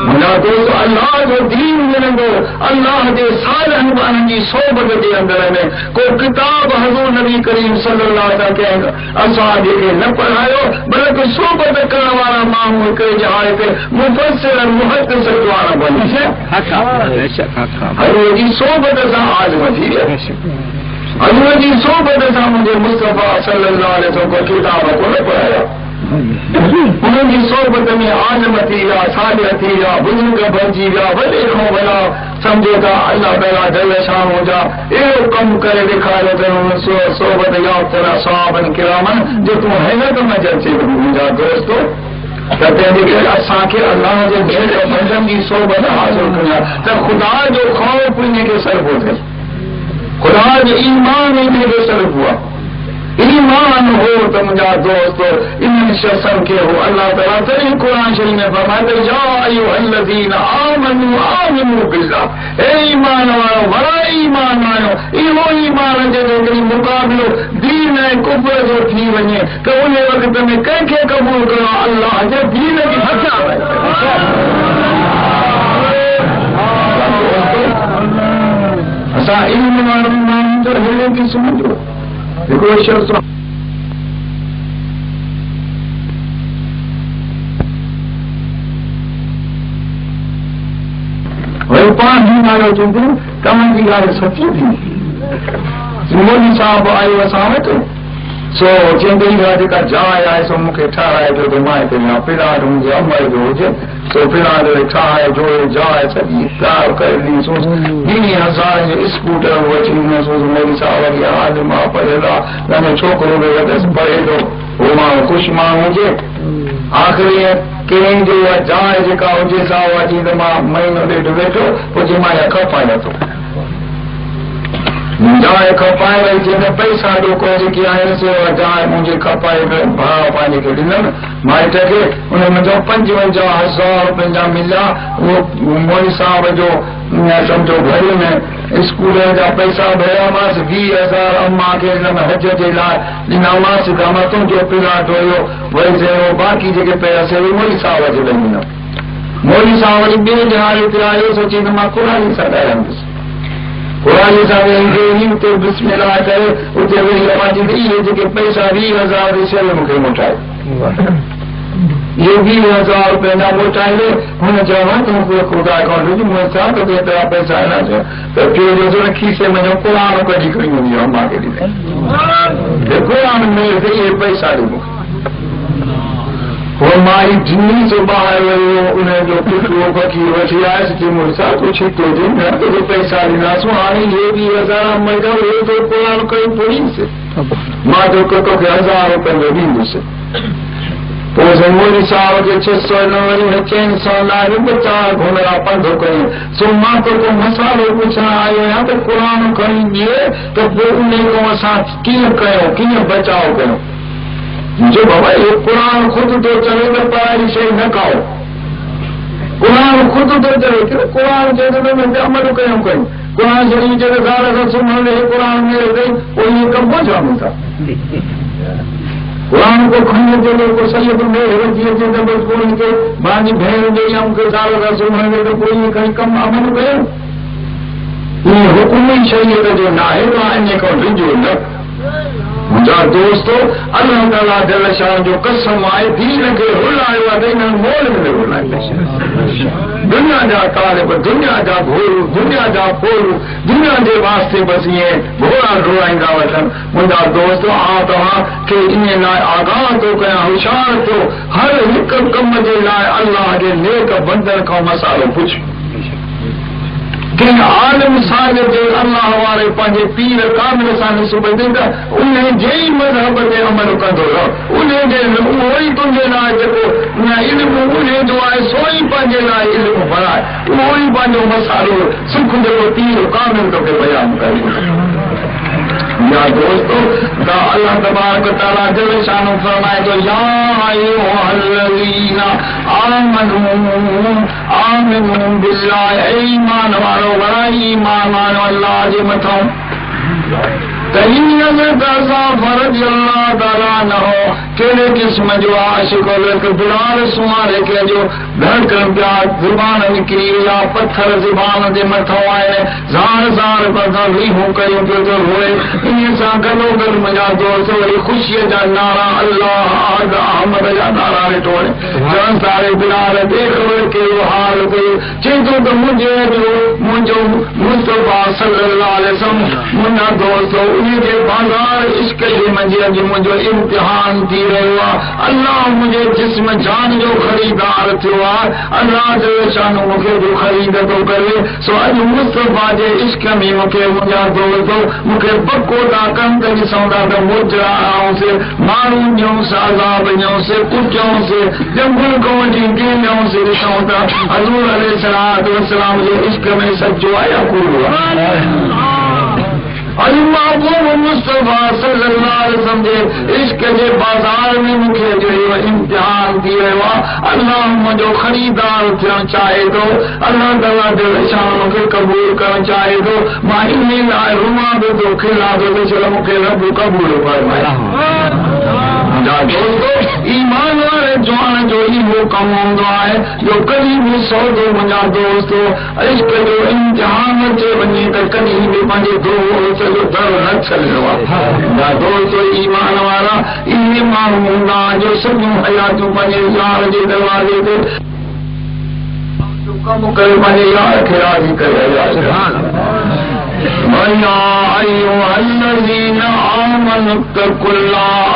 मुंहिंजा दोस्त अल्लाह जो दीन मिलंदो अल्लाह जे सालनि माण्हुनि जी सोबत जे अंदर में को किताब हज़ूर नबी करीम सल्लल्लाहु अलैहि वसल्लम असां जेके न पढ़ायो बल्कि सोबत करण वारा माण्हू हिकिड़े जहाज ते मुफ़स्सिर मुहद्दिस द्वारा बनी हज़ूर जी सोबत सां आलिम थी विया। हज़ूर जी सोबत सां मुंहिंजे मुस्तफ़ा सल्लल्लाहु अलैहि वसल्लम को किताब कोन पढ़ाया। उन्हनि जी सोबत में आलिम थी विया, सालिह थी विया, बुज़ुर्ग बणिजी विया, वॾे खां वॾा सम्झो था अल्लाह ताला जल शान जा अहिड़ो कमु करे ॾेखारियो अथनि सोबत याफ़्ता सहाबनि किरामनि जो तूं हैरत में अचे। मुंहिंजा दोस्तो त तंहिंजे करे असांखे अल्लाह जे भेट बंदनि जी सोबत हासिल करिणी आहे त ख़ुदा जो ख़ौफ़ इनखे सरबो थिए, ख़ुदा जो ईमान इनखे सरबो आहे। ईमान हो त मुंहिंजा दोस्तो इन शख़्सनि खे हो अल्लाह ताला तॾहिं क़ुरान शरीफ़ में फरमाए या अय्युहल्लज़ीना आमनू बिल्लाह, हे ईमान वारो वरा ईमान आयो। इहो ईमान जे जेकॾहिं मुक़ाबिलो दीन ऐं कुफ़र जो थी वञे त उन वक़्त में कंहिंखे क़बूल करणो अल्लाह जे दीन जी हक़ आहे। असां इल्म वारनि माण्हुनि जो अहिड़े क़िस्म जो हिकिड़ो शख़्स वरी पाण जी नालो चवंदो कमनि जी ॻाल्हि सची थी। मोदी साहब आयो असां वटि सो चवंदे जेका जाइ आहे सो मूंखे ठाराए पियो त मां हिते विया पिलाट मुंहिंजे अमर जो हुजे सो पिलाट ठाराए जो जाइ सॼी तयारु करे ॾींदुसि। 20,000 जो स्कूटर वठी ॾींदुसि। मोदी साहब वरी आलिम आहे पढ़ियल आहे, पंहिंजो छोकिरो बि वॾसि पढ़े थो, उहो माण्हू ख़ुशि माण्हू हुजे। आख़िरी कंहिं जो जाइ जेका हुजे सा वठी त मां महीनो ॾेढ वेठो पोइ जे मां खपाए नथो जाइ खपाए वरी जंहिंमें पैसा ॾोको जेकी आहे जाइ मुंहिंजे खपाए भाउ पंहिंजे खे ॾिनमि माइट खे उन मुंहिंजो 55,000 रुपयनि जा मिलिया। उहो मोदी साहब जो समझो घर में स्कूल जा पैसा भरियामांसि 20,000 अम्मा खे हिन में हज जे लाइ ॾिनामांसि दामतुनि जो प्लाट हुयो। वरी चयो बाक़ी जेके पैसा उहे मोदी साहब खे ॾेई ॾिनो। मोदी साहब वरी ॿिए ॾिहाड़े ते आयो, सोची त मां क़ुरानी सां ॻाल्हाईंदुसि। क़ुरानी सां वेही बिस्मिल्लाह करे उते वेही पंहिंजी इहे जेके पैसा 20,000 जी शइ मूंखे मोटाए, ये 20,000 रुपये न मोटाए। हुन चयो तुमको खुदा अकाउंट हुई मुझे साथ तो तेरा पैसा है ना तो फिर जो खीसे में जो कुरान कढी खड़ी हुई अम्मा के लिए कुरान में ये पैसा ॾिनो। वो माई जिन्नी से बाहर वियो, उन्हें जो पुटो वठी आयसि चई मुड़िसा तूं छितो थी न तुंहिंजो पैसा ॾींदासूं, हाणे ये 20,000 महीना ये तो कुरान कई पढ़ीसि, मां तो तोखे 1,000 रुपये जो ॾींदुसि। पोइ मोदी साहब खे 600 न वरी चैन सां लाइ चार घुमरा पंधु कयूं। सो मां तोखे मसालो पुछण आयो आहियां त क़ुरान खणी ॾिए त पोइ उन खां असां कीअं कयूं, कीअं बचाव कयूं। जो बाबा ये कुरान खुद तो चले तो पढ़ाई शइ न खाओ, कुरान खुद तो चले कि कुरान चए तो अमल कयूं कयूं। कुरान शरीफ़ चए तो सारा खां सुम्हण वेही कुरान में अथई, पोइ इहे कम छा था। कुरान को खणी अचे को सैयद में थी अचे त बसि पोइ हिनखे मुंहिंजी भेण ॾेई ऐं मूंखे सारा खां सुम्हण वेही त पोइ इहे खणी कमु अमल कयूं। इहे हुकुमी शरीयत जो न आहे, तव्हां इन खां डिॼो न। मुंहिंजा दोस्तो, अल्लाह ताला जल शान जो कसम आहे, दीन खे रुलायो आहे त इन्हनि मोल में रुलायो। दुनिया जा तालिब, दुनिया जा घोरू, दुनिया जा फोरू, दुनिया जे वास्ते बसि ईअं घोड़ा रुलाईंदा वठनि। मुंहिंजा दोस्त, तव्हां खे इन लाइ आगाह थो कयां, होशियार थियो, हर हिकु कम जे लाइ अल्लाह जे नेक बंदनि खां मसालो पुछ। कंहिं आलिम साहिब जे अल्लाह वारे पंहिंजे पीर कामिल सां निस्बत त उन जे ई मज़हब ते अमल कंदो रहो, उन जे उहो ई तुंहिंजे लाइ जेको इल्मु उन जो आहे सो ई पंहिंजे लाइ इल्मु पढ़ाए, उहो ई पंहिंजो मसालो सुख जेको पीर कामिल तोखे बयानु करे। या दोस्तो, त अल्लाह तबारक तआला जल शानो फरमाए थो, या अय्युहल्लज़ीना आमनू बिल्लाहि, ईमान वारो वराई ईमान वारो अल्लाह जे मथां फर्ज अल्लाह ताला न हो। कहिड़े क़िस्म जो आशिक बिलाल सुमारे के जो धड़कन पिया, ज़ुबान निकिरी विया, पत्थर ज़ुबान जे मथां आहिनि, ज़ार ज़ार पथर रीहूं कयूं पियो थो रोए। इन सां गॾोगॾु मुंहिंजा दोस्त वरी ख़ुशीअ जा नारा अल्लाह अहमद जा नारा ॾिठो वञे। चवनि सारे बिलाल देख कहिड़ो हाल कयो, चए थो त मुंहिंजो मुस्तफ़ा सल्लल्लाहु अलैहि वसल्लम। मुंहिंजा दोस्त उन जे बाज़ार इश्क जे मंझि अॼु मुंहिंजो इम्तिहान थी रहियो आहे। अल्लाह मुंहिंजे जिस्म जान जो ख़रीदार थियो आहे, अल्लाह जो शानो मूंखे जो ख़रीद थो करे। सो अॼु मुस्तफ़ा जे इश्क में मूंखे मुंहिंजा दोस्त मूंखे पको था कनि त ॾिसूं था त मुजरा आऊंसि, माण्हू ॾियूंसि, अज़ाब ॾियूंसि, कुटियूंसि, जंगल खां वठी ॾियूंसि, ॾिसूं था हज़ूर अलैहिस्सलातु वस्सलाम जे इश्क में सचो आहे या कूड़ो आहे। मुस्तफ़ा सल्लल्लाहु अलैहि वसल्लम जे इश्क जे बाज़ार में मूंखे जो इम्तिहान थी रहियो आहे। अल्लाह मुंहिंजो ख़रीदार थियणु चाहे थो, अल्लाह ताला जो शान मूंखे क़बूल करणु चाहे थो। मां इन लाइ रुमां बि थो, खिलां थो त चलो मूंखे रब क़बूल फरमाए। ईमान वारे जवान जो इहो कमु हूंदो आहे जो कॾहिं बि सौदो मुंहिंजा दोस्त इश्क जो इम्तिहान अचे वञे त कॾहिं बि पंहिंजे दोस्त जो दर न छॾिणो आहे। दोस्त ईमान वारा इहे माण्हू हूंदा जो सॼियूं हयातूं पंहिंजे यार जे दरवाज़े ते कमु करे पंहिंजे यार खे राज़ी करे।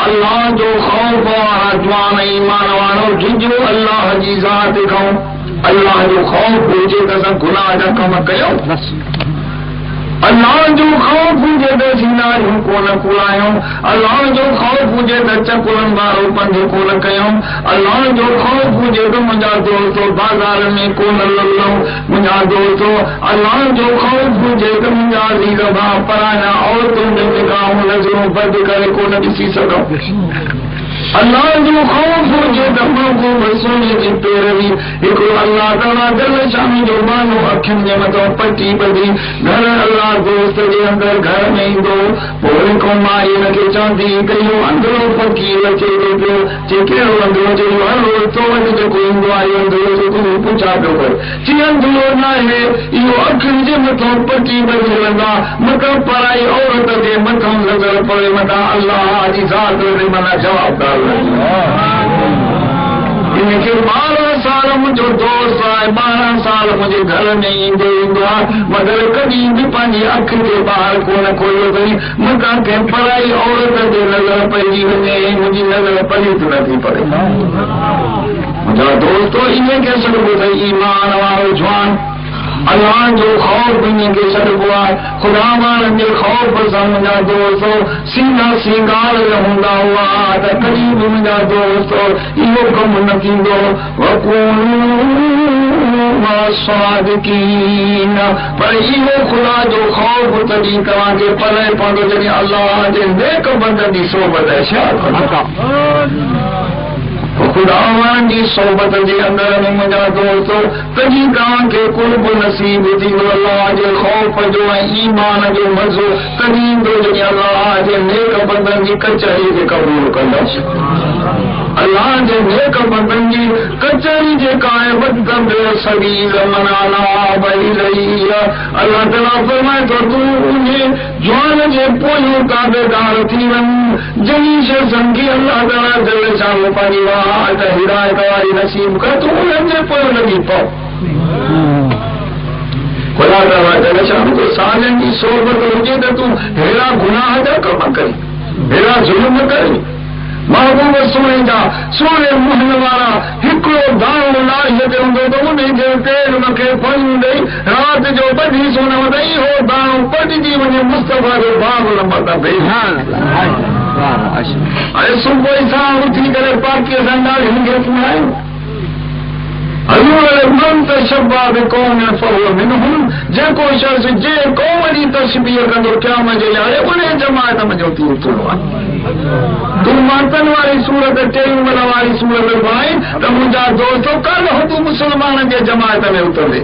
अल्लाह जो ख़ौफ वारा जवान ईमान वारो झिझो अल्लाह जी ज़ात खां। अल्लाह जो ख़ौफ हुजे त असां गुनाह जा कम कयूं, अल्लाह जो ख़ौफ हुजे त सीनारियूं कोन कुलायूं, अल्लाह जो ख़ौफ हुजे त चकुलनि वारो पंधु कोन कयूं, अल्लाह जो ख़ौफ हुजे त मुंहिंजा दोस्तो बाज़ार में कोन ललूं, मुंहिंजा दोस्तो अल्लाह जो ख़ौफ हुजे त मुंहिंजा अज़ीज़ भाउ पराया औरतुनि में निगाहूं नज़रूं बंदि करे कोन ॾिसी सघूं। अल्लाह जो खौफ हुजे त महबूब सोने जी पैरवी हिकिड़ो अल्लाह ताला जल शान जो मानो अखियुनि जे मथां पटी ॿधी घर अल्लाह दोस्त जे अंदरि घर में ईंदो पोइ हिकु माई हिनखे चवंदी कहियो अंदरो फ़क़ीर अचे पियो जे कहिड़ो अंदरो चयो हलो तो वटि जेको ईंदो आहे अंदरो जेको पुछा पियो कर चई अंदरो न आहे इहो अखियुनि जे मथां पटी ॿधी वेंदा मथां पराई औरत जे मथां नज़र पवे मथां अल्लाह जी ज़ात ते माना जवाबदार इनके 12 साल मुझो दोस्त है 12 साल मुझे घर में ईंदो आहे मगर कॾहिं बि पंहिंजी अख जे ॿाहिरि कोन खोलियो अथई मूंखां कंहिं पढ़ाई औरत ते नज़र पइजी वञे मुंहिंजी नज़र पलीत नथी पड़े मुंहिंजा दोस्तो इनखे सॾिबो अथई ईमान वारो जवान अल्लाह जो खौफ इनखे सॾिबो आहे ख़ुदा वारनि जे खौफ सां मुंहिंजा दोस्तो सीधा सींगार हूंदा हुआ त कॾहिं बि मुंहिंजा दोस्तो इहो कमु न थींदो पर इहो ख़ुदा जो खौफ तॾहिं तव्हांखे परे पवंदो जॾहिं अल्लाह जे नेक बंदनि जी सोबत ख़ुदा जी सोबत जे अंदरि में मुंहिंजा दोस्तो तॾहिं तव्हांखे कुर्ब नसीब थींदो अल्लाह जे खौफ जो ऐं ईमान जो मज़ो तॾहिं ईंदो जॾहिं अल्लाह जे नेक बंदनि जी कचहरी खे क़बूल कंदासीं अल्लाह जे नेक बंदनि जी कचहरी जेका आहे वधंद सबील मनाना भई रही अल्लाह ताला फरमाए थो तूं उन जवान जे पोयूं ताबेदार थी वञ जंहिं शख़्सनि खे अल्लाह ताला जल शान पंहिंजी वाट हिदायत वारी नसीब कर तूं उन्हनि जे पोयों लॻी पओ ख़ुदा ताला जल शान जो सालनि जी सोबत हुजे त तूं अहिड़ा गुनाह जा कम करी अहिड़ा ज़ुल्म करी महबूब सोने जा सोने मुहन वारा हिकिड़ो दाणो लाहीअ ते हूंदो त उन जे तेल मूंखे फलियूं ॾेई राति जो ॿधी सोन त इहो दाणो पटिजी वञे मुस्तफ़ा जो बाग नंबर त भई हाणे सुबुह सां उथी करे पाकीअ सां ॾाढी खे सुणायूं जेको शख़्स जे क़ौम जी तशबीह कंदो क़यामत जे लाइ उन जमात में जो तूं थींदो आहे तूं मातन वारी सूरत टेऊंमल वारी सूरत भाई त मुंहिंजा दोस्तो कल्ह तूं मुसलमाननि जे जमात में उतरंदे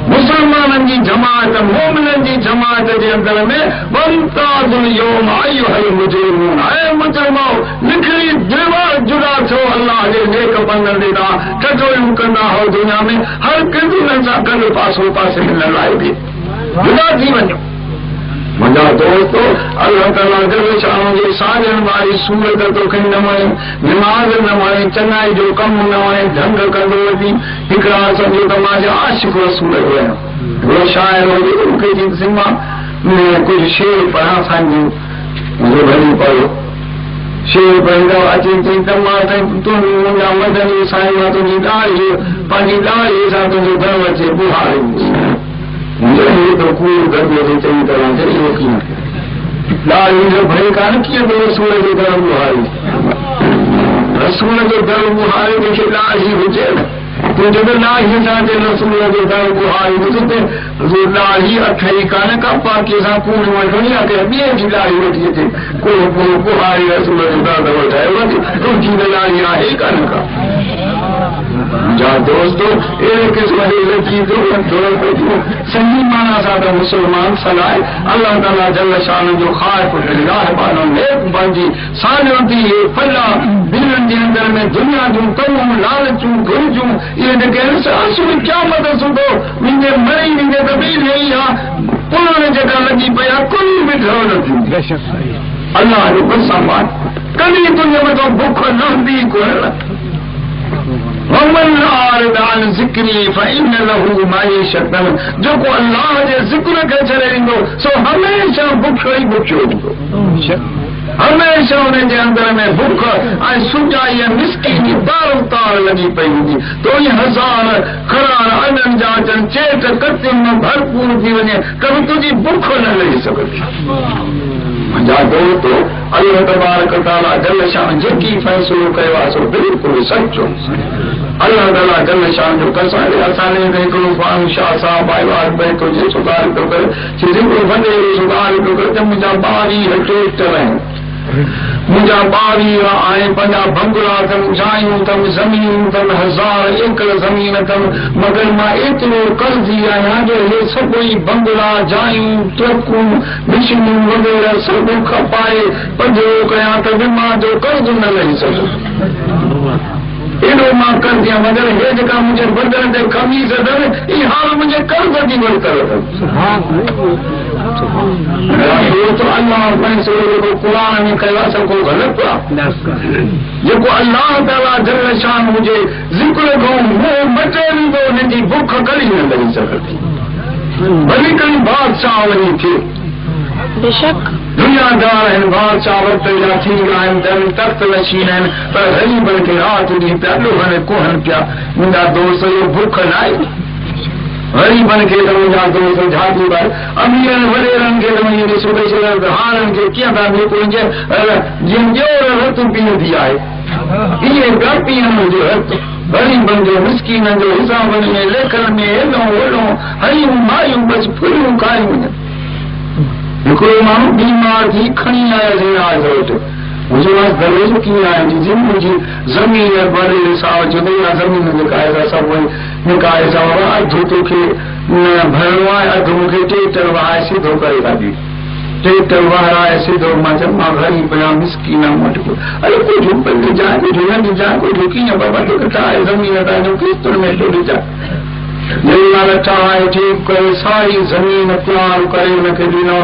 मुसलमाननि जी जमात मोमिननि जी जमात जे अंदरि में वमताज़ुल यौम अय्युहल मुजरिमून ऐ मुजरिमो निकिरी दीवार जुदा थियो अल्लाह जे नेक बंदनि ॾे टटोलियूं कंदा हो दुनिया में हर कंहिं सां गॾु पासो पासे मिलण लाइ बि जुदा थी वञो मुंहिंजा दोस्तो अल्लाह ताला जल शान जे साजन वारी सूरत तोखे न वणे निमाज़ न वणे चङाई जो कमु न वणे ढंग कंदो वञी हिकिड़ा सम्झो त मां आशिक़ रसूल हुयो हिकिड़ो शाइर हुजे मूंखे जी सिमा में कुझु शेर पढ़ां असांजो मुंहिंजो भली पढ़ो शेर पढ़ंदो अचे चई त मां तूं मुंहिंजा मदनी साईं मां तुंहिंजी ॾाढ़ी पंहिंजी ॾाढ़ी सां तुंहिंजो धर्म अचे बुहारी मुंहिंजो त कूड़ गंदो थी चङी तरह से इहो कीअं ॾाढ़ी जो भई कान कीअं थो रसूल जो धर्म बुहारी रसूल जो धर्म बुहारी जेके ॾाढ़ी हुजे न तूं जब लाही सां जे रसूल जो धर्म बुहारी हुजे त ॾाढ़ी अथई कान का पाकीअ सां कूड़ वठणी आहे की ॿिए जी ॾाढ़ी वठी अचे को बुहारी रसूल जो धर्म वठाए तुंहिंजी त ॾाढ़ी आहे कान का मुंहिंजा दोस्तो अहिड़े क़िस्म जी लचीदो सही माना सां त मुस्लमान सलाए अल्लाह ताला जल शान जो ख़ाइफ़ राहबानो नेक पंहिंजी सालियों थी फला दिलनि जे अंदरि में दुनिया जूं तमूं लालचूं घुरिजूं इहे जेके असुल क़यामत सुधो मुंहिंजे मरी वेंदे त ॿी रही आहे पुराणे जेका लॻी पई आहे कोई बि ठहियो न थींदी अल्लाह जो कसम आहे कॾहिं तुंहिंजे मथां बुख लहंदी कोन जेको अल्लाह जे ज़िक्र खे छॾे ॾींदो सो हमेशह बुख ई बुखियो हूंदो हमेशह हुन जे अंदरि में बुख ऐं सुजाई ऐं मिसकीनी तार तार लॻी पई हूंदी तो ई हज़ार खरार अननि जा अचनि चेट कतियुनि में भरपूर थी वञे कभी तुंहिंजी बुख न लही सघंदी मुंहिंजा दोस्तो अल्लाह तबारक तआला जल शान जेकी फ़ैसिलो कयो आहे सो बिल्कुलु सचो अल्लाह ताला जल शान जो कसम असांजे हिकिड़ो फानू शाह साहब आयो आहे भई तुंहिंजे सुधार थो करे हिकिड़ो वॾे सुधार थो करे त मुंहिंजा 22 टेस्ट आहिनि मुझा 22 आए, पंजा बंगला तम, जायूं तम, जमीन तम, 1000 एकड़ जमीन तम, मगर मां एतिरो कर्ज़ी आहियां जो हे सभु ई बंगला, जायूं, ट्रकूं, मशीनूं वग़ैरह सभु खपाए पंजो कयां त बि मां जो कर्ज़ न लही सघो। एॾो मां कर्ज़ आहियां, मगर हे जेका मुंहिंजे बदन ते ख़मीस अथव ई हाल मुंहिंजे कर्ज़ जी वरितल अथव। तो अल्लाह जेको क़ुर में कयो आहे सभु ग़लति आहे। जेको अल्लाह ताला जल शान हुजे ज़िक्र खां मुंहुं मटे वेंदो, हुनजी बुख कॾहिं न लही सघंदी। भली कॾहिं बादशाह वञी थिए, बेशक दुनियादार आहिनि, बादशाह वक़्त जा थी विया आहिनि, तख़्त नशीन आहिनि, पर ग़रीबनि खे राति ॾींहुं पिया ॾोहनि कोहनि पिया। मुंहिंजा दोस्त इहो बुख न आहे। ग़रीबनि खे त मुंहिंजा दोस्त झाती बार, अमीरनि वॾेरनि खे त मुंहिंजी ॾिसो ॾिसो हारनि खे कीअं था मोकिलिनि, जीअं ॼोर रत पीअंदी आहे ईअं पिया पीअण जो रत। ग़रीबनि जो, मिसकीननि जो हिसाबनि में, लेखनि में हेॾो होॾो हयूं मायूं बसि फुलियूं खायूं वञनि। हिकिड़ो माण्हू बीमार थी खणी आयोसीं राज वटि, मुंहिंजो दरवेज़ कीअं आहे जी मुंहिंजी ज़मीन भरे हिसाब जो ज़मीन निकाए था सभु निकाए था, अधु तोखे भरणो आहे, अधु मूंखे ट्रैक्टर वहाए सिधो करे था ॾियो। ट्रैक्टर वहाराए सिधो मां चयो मां ग़रीब आहियां, मिसकीन वटि अरे कुझु पंहिंजी जाए, कुझु न ॾिजांइ, कुझु कीअं बाबा तोखे ठाहे ज़मीन तव्हांजो किस्तुनि में थो ॾिजांइ। जंहिं ठाहे ठीकु करे सारी ज़मीन तयारु करे हुनखे ॾिनो,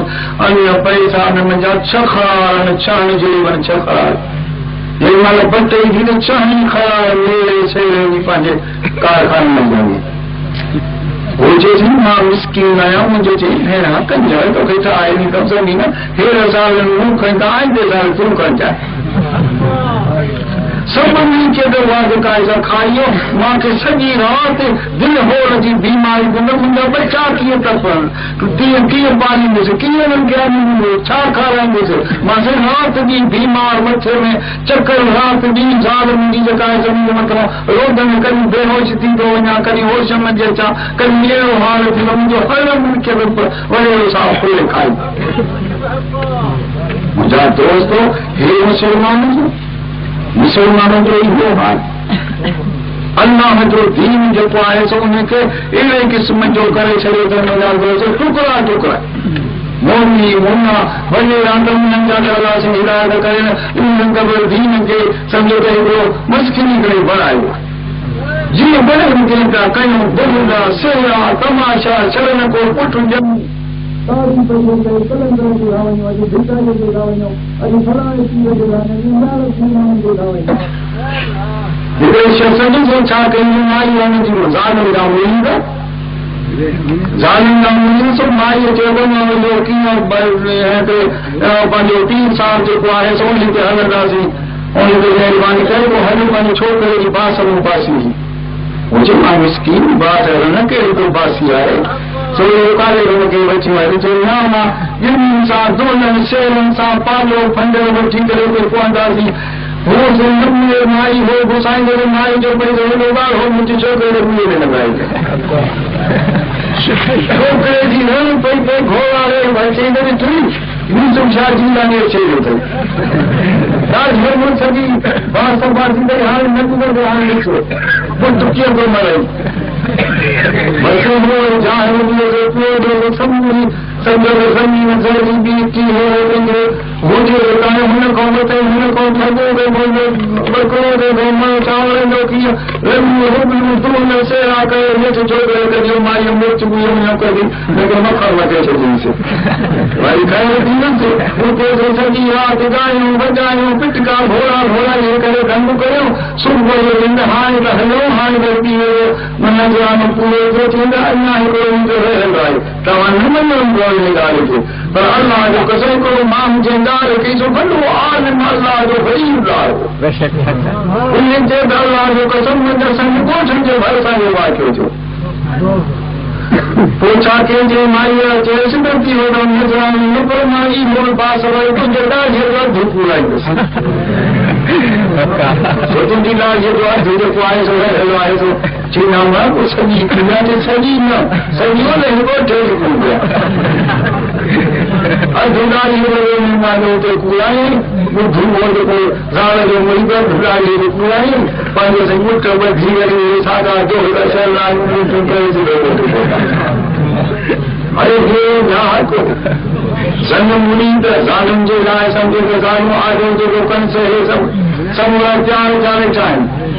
अन्य पैसा में मुंहिंजा 6 ख़रार, 6 जे 6 ख़रार। जंहिं महिल बटे थी त 6 ख़रार मेरे शेरे जी पंहिंजे कारखाने में वञी। वो चए थी मां मिसकीन आहियां, मुंहिंजो चई भेण कंज तोखे ठाहे ॾींदमि ज़मीन, हेॾे साल मूं खंदा, आईंदे साल तूं खंजाए। सभिनी खे दरवाज़ो कायदा खाइयो, मूंखे सॼी राति दिलि होड़ जी बीमारी, मुंहिंजा बच्चा कीअं तपनि, कीअं पालींदुसि, कीअं हुननि खे आनींदुसि, छा खाराईंदुसि। मां राति ॾींहुं बीमार, मथे में चकर, राति ॾींहुं ज़ाल मुंहिंजी जेका आहे ज़मीन मथां रोड में कॾहिं बेहोश थी थो वञा, कॾहिं होश में अची अचां, कॾहिं अहिड़ो हाल थींदो मुंहिंजो हर मूंखे वॾो सां खुले खाई। मुंहिंजा दोस्तो हे मुसलमानों जो इहो हाल, अल्लाह जो दीन जेको आहे सो उनखे अहिड़े क़िस्म जो करे छॾियो त मुंहिंजा दोस्त टुकड़ा टुकड़ा मोनी मुन्ना वॾे रांदनि जा ॾाढा से हिदायत करे उन्हनि खे दीन खे सम्झो त हिकिड़ो मस्खिनी करे बणायो। जीअं बड़े निकिरी था कयूं बुलंदा सेरा तमाशा छड़न को पुठ ॼम छा कयूं माई चइबो कीअं पंहिंजो 3 साल जेको आहे सो उन ते हलंदासीं, उन ते महिरबानी करे पोइ हली पंहिंजे छोकिरे जी बास में बासी हुजे। मां मिसकीन बास न कहिड़ो को बासी आहे सो काले रंग खे वठी आयो, चयो न मां ॼमनि सां दोलनि शेरनि सां पालो फंडे वठी करे पवंदासीं। हो माई हो घुसाईंदो माई जो पैसो हेॾो ॿार हो मुंहिंजे छोकिरे मुंहुं में लॻाई छोकिरे जी न पई पई घोड़ाड़े भई चईंदो तुई यूसुफ शाह जी लाइ चयो अथई राजभर सॼी बार संभाल थींदई, हाणे न गुज़रंदो, हाणे ॾिसो पोइ तूं कीअं थो मरई। ज़मीन ज़रूरी की हुजे हुन खां मथे हुन खां थधो चांवरनि जो कीअं सेवा कयो हेठि छोकिरे कढियो माई मिर्च न कढी हुनखे मखण वठे छॾींसीं वरी ख़ैर थींदुसि। हुते सॼी राति ॻायूं वॼायूं पिटका घोड़ा घोड़ा इहे करे धंधो कयूं। सुबुह जो निंड हाणे त हलियो, हाणे त थी वियो मन जो पूरो थो थींदा। अञा हिकिड़ो मुंहिंजो रहंदो आहे, तव्हां न मञो हिन ॻाल्हि खे, पर अल्लाह जो कसम हिकिड़ो माण्हू जे ॻाल्हि कई सो वॾो आलिम अल्लाह जो ग़रीब आहे, उन जे अल्लाह जो कसम संग ॻोठनि जे भरिसां जो वाक़ियो थियो। पोइ छा कंहिंजे माईअ चएसि थी वॾो नज़रानी न पर मां ई मोल पास वरी तुंहिंजे ॾाढे अधु पूराईंदुसि तुंहिंजी ॾाढे जो अधु जेको आहे सो रहियल आहे सो चीना मां सॼी सॼी न सॼी हिकिड़ो ठेक कोन पिया धुलारी मानो ते कुड़ाई बुद्धू बोल को ज़ाल जो मुड़ी पर धुलारी कुड़ाई पंहिंजे से मुठ बधी वरी सादा जो दशर लाइन में करे से अरे हे ना को जन मुनी त ज़ालिम जे लाइ समझे त ज़ालिम आदो जो कन से हे सब त्याग जाने चाहिए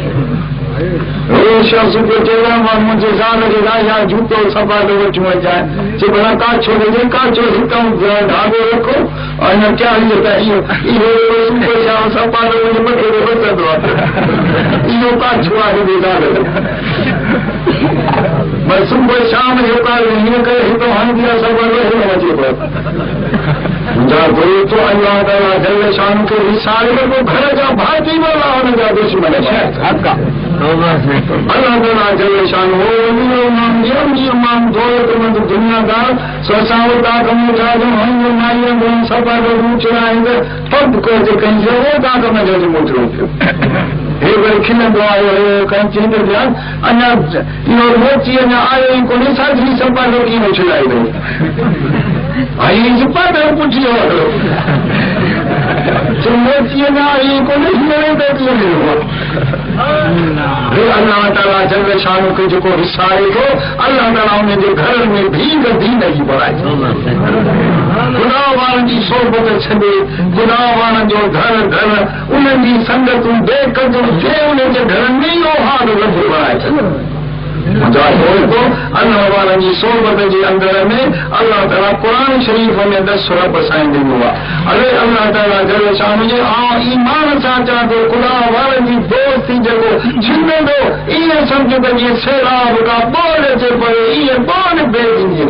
शख्स को चेहरा मुझे ज़ाल जे लाइ या जूतो सपाटो वठी वञाए जे भला काछो ॾिजे काछो हितां ढाबो रखो ऐं न क्या त इहो सुबुह शाम सपाटो मुंहिंजे मथे ते बचंदो आहे इहो काछो आहे ज़ाल बस सुबुह शाम जो कार हीअं करे हितां हणंदी आहे सभु हिन अचे पियो मुंहिंजा दोस्त अल्लाह ताला जल शान खे विसारे को घर जा भाती वाला हुन जा दुश्मन अल्लाह ताला जल शान हो माम दौलतमंद दुनियादार स्वसावता कम जाजो हंग माईअ में सभा जो चुराईंदे पद को जे कहीं जो दा कम जो मोटरो हे वरी खिलंदो आयो हे कहीं चींदो ध्यान अञा इहो मोची अञा आयो ई कोन्हे साझी सभा जो कीअं चुराई वई आई सपाट पुछियो मोची अञा आई कोन्हे हींअर त कीअं अल्लाह ताला जल शान खे जेको विसारे थो अल्लाह ताला उन जे घर में भी दीन जी बढ़ाए गुनाह वारनि जी सोबत छॾे गुनाह वारनि जो घर उन्हनि जी संगतूं बेक़दर थे उन जे घर में इहो हाल रब बढ़ाए छॾे मुंहिंजा दोस्तो अल्लाह वारनि जी सोबत जे अंदर में अल्लाह ताला क़ुरान शरीफ़ में 10 रब साईं ॾिनो आहे अरे अल्लाह ताला जल शान जे ईमान सां चवां थो गुनाह वारनि जी दोस्ती जेको छिनंदो ईअं सम्झ त जीअं सैलाब खां ॿोल अचे पियो ईअं ॿोल बेदीनी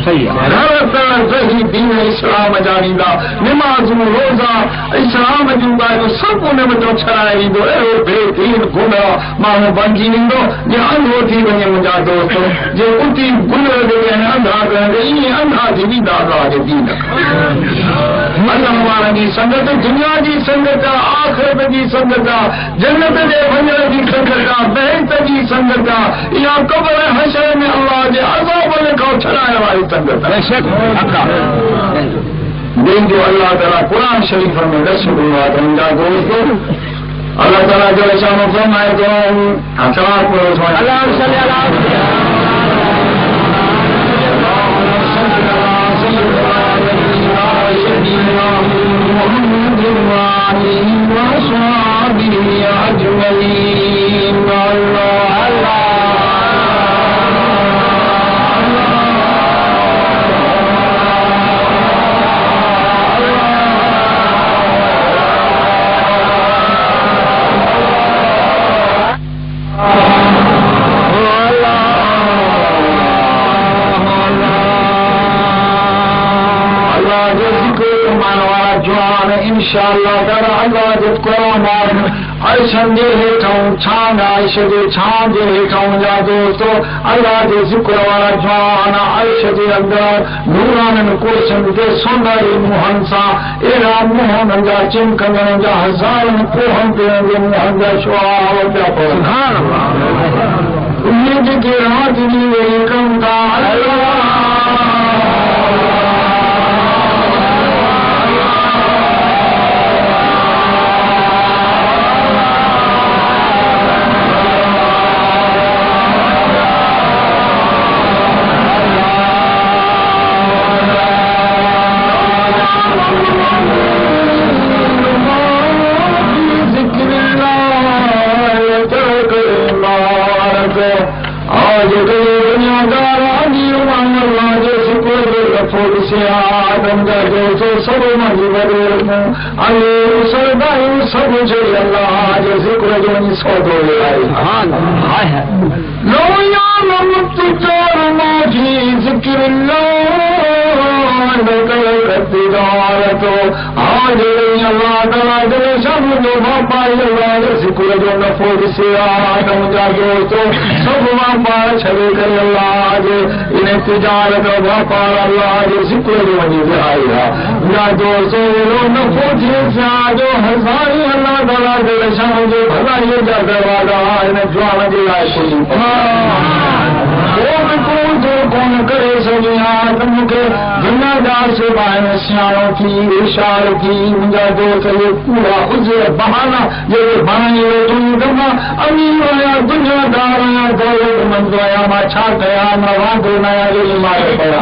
सही दीन इस्लाम ॼाणींदा निमाज़ूं रोज़ा इस्लाम जूं ॻाल्हियूं सभु उन में छड़ाए ईंदो अहिड़ो बेदीन गुनाह माण्हू बणिजी वेंदो जे अंधो थी वञे मुंहिंजा दोस्त जे उती गुल आहिनि अंधा करणु ईअं अंधा थी वेंदा अल्लाह जे दीन अल्लाह वारनि जी संगत दुनिया जी संगत आहे आख़िरत जी संगत आहे जन्नत जे वञण जी संगत आहे बहित जी संगत आहे इहा क़ब्र हशर में अल्लाह जे अज़ाब खां छॾाइण वारी संगत आहे जंहिंजो अल्लाह ताला क़ुरान शरीफ़ में ॾस ॾिनो आहे त मुंहिंजा दोस्त अल्लाह ताला जो शान फरमाए थो सवाल पूरो इंशाअल्लाह ताला अल्लाह जे क़ुरान अर्शन जे हेठां छांव अर्श जे छांव जे हेठां जा दोस्तो अल्लाह जे ज़िक्र वारा जवान अर्श जे अंदर नूराननि कोशनि ते सोनारी मुहनि सां अहिड़ा मुहनि जा चिमकंदड़नि जा हज़ारनि कोहनि ते मुहनि जा शुआव पिया पवनि उहे जेके राति ॾींहुं वेही कनि था सब जो अल्लाह जो ज़िक्र जो सौदो आहे लो यालम तुजार माजी ज़िक्र तो आज अल्लाह ताला जो सब जो वापार अल्लाह जो ज़िक्र जो नफ़ो ॾिसे आदम जा दोस्तो सब वापार छॾे करे अल्लाह जे इन तिजारत वापार अल्लाह जो ज़िक्र जो वञी विहाई आहे मुंहिंजा दोस्तो अहिड़ो नफ़ो थिए जो हज़ारी अल्लाह ताला जे शान जे भलाईअ जा दरवाज़ा हिन जवान जे लाइ खुली वो भी कौन करे सजिया तुमके दुनियादार से बाहर सियाणो थी इशार थी मुंहिंजा दोस्त ये पूरा हुजे बहाना ये बहाने तुम दमा अमीर आया दुनियादार आया दौलतमंद आया मां छा कया मां वांदो न आया ये मारे पड़ा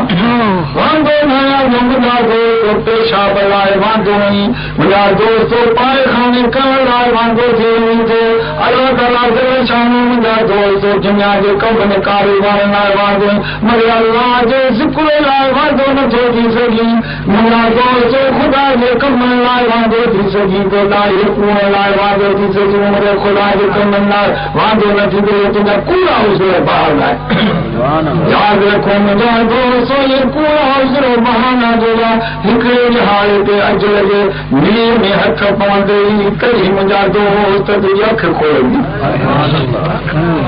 वांदो न आया मुंहिंजा दोस्त पेशाब लाइ वांदो नहीं मुंहिंजा दोस्त पाए खाने करण लाइ वांदो थी थे अल्लाह ताला दिल शानो मुंहिंजा दोस्त दुनिया जे कम में कारोबार लाइ वांदो मगर अल्लाह जे ज़िक्र लाइ वांदो नथो थी सघी मुंहिंजा दोस्त खुदा जे कम लाइ वांदो थी सघी तो लाइ हुकूम लाइ वांदो थी सघी मगर खुदा जे कम लाइ वांदो न थींदो तुंहिंजा कूड़ा हुजूर बहाना याद रखो मुंहिंजा दोस्त ये कूड़ा हुजूर बहाना जो हिकिड़े हाल ते अजल जे मींहं में हथ पवंदे तॾहिं मुंहिंजा दोस्त तुंहिंजी अखि खोलंदी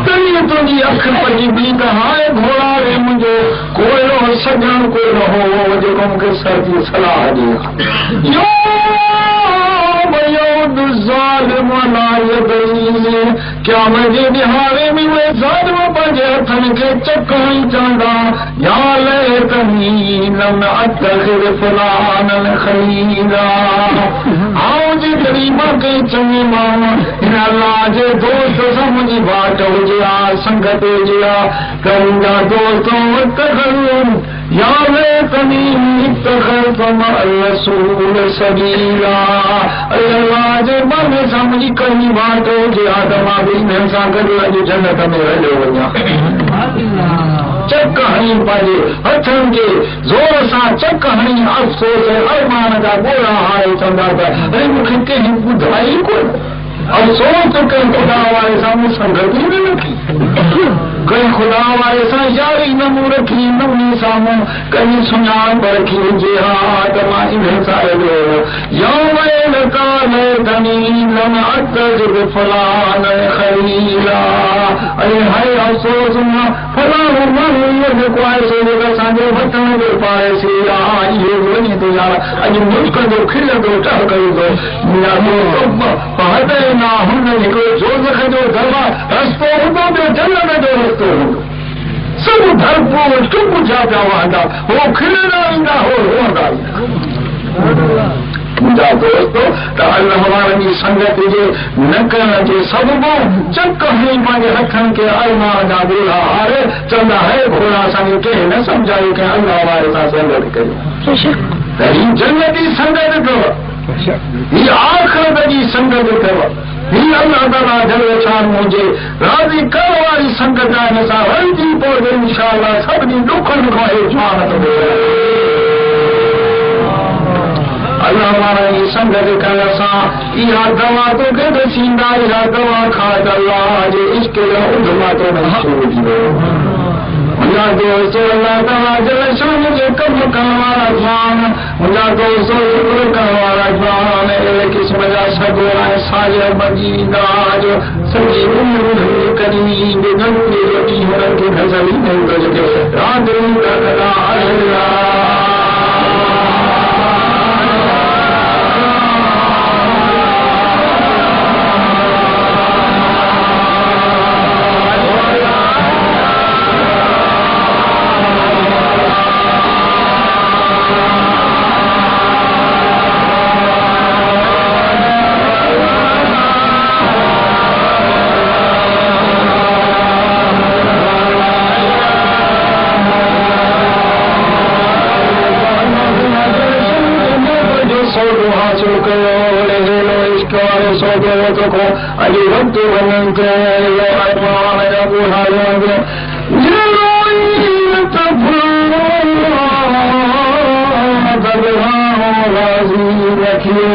तॾहिं तुंहिंजी अखि पइजी ॿी त हाणे घोड़ावे मुंहिंजो कोयलो सॼण कोयलो हो जेको मूंखे सर्दी सलाह ॾे क्या मुंहिंजे निहारे में उहे ज़ालिम पंहिंजे हथनि खे चकणी चवंदा या लैतनी लम अत्तखिज़ फुलानन खलीला आऊं जेकॾहिं मां कंहिं चङे माण्हू हिन अल्लाह जे दोस्त सां मुंहिंजी बाट हुजे हा संगत हुजे हा त मुंहिंजा दोस्त या लैतनी इत्तखज़्त मअर रसूल सबीला अल्लाह जे बाने सां मुंहिंजी कहीं बात हुजे हा त मां बि हिननि सां गॾु अॼु जन्नत में हलियो वञा चक हणी पंहिंजे हथनि खे ज़ोर सां चक हणी अफ़सोस अरमान जा ॻोड़ा हारे चवंदा त अरे मूंखे कंहिं ॿुधाई कोन अफ़सोस त कंहिं खुदा वारे सां मूं संगत ई न रखी कहीं खुदा वारे सां यारी न मूं रखी न उन साम्हूं कहीं सुञाणप रखी हुजे हा त मां इन्हनि सां हलियो यौम लैतनी लम अत्तखिज़ फलानन खलीला अरे हाय अफ़सोस मां फलाणो माण्हू इहो जेको आहे सो जेको असांजे वतन जो पाड़ेसी आहे इहो वञे थो यार अॼु मुल्क जो खिलंदो टहकंदो ना हुन हिकिड़ो जोज़ख जो दरबार रस्तो हूंदो ॿियो जन्नत जो रस्तो हूंदो सभु भरपूर चुप जा पिया वहंदा हो खिलंदा ईंदा हो रोअंदा मुंहिंजा दोस्तो त अल्लाह वारनि जी संगत जे न करण जे सबबु चक हणी पंहिंजे हथनि खे अरमान जा ॻोड़ा हारे चवंदा है घोड़ा असांखे कंहिं न सम्झायो कंहिं अल्लाह वारे सां संगत कयो त ही जन्नती संगत अथव ही आख़िरत जी संगत अथव ही अल्लाह ताला जल शान मुंहिंजे राज़ी करण वारी संगत आहे हिन सां हलजी पवंदे इंशाअल्लाह सभिनी ॾुखनि खां हिफ़ाज़त अल्लाह वारनि जी संगत करण सां इहा दवा तोखे ॾसींदा इहा दवा खा त अल्लाह जे इश्क जो उधमा तो महसूस थींदो मुंहिंजा दोस्त अल्लाह ताला जल शान जे कम करण वारा जवान मुंहिंजा दोस्त शुक्र करण वारा जवान अहिड़े क़िस्म जा सॻो ऐं साज बणजी वेंदा जो सॼी उमिरि कॾहिं बेगंदी रोटी हुननि खे नज़र ई न ईंदो जेके रांदियूं कंदा अॼु वक़्तु वञनि थियो अरमान जा ॻोड़ा रखियो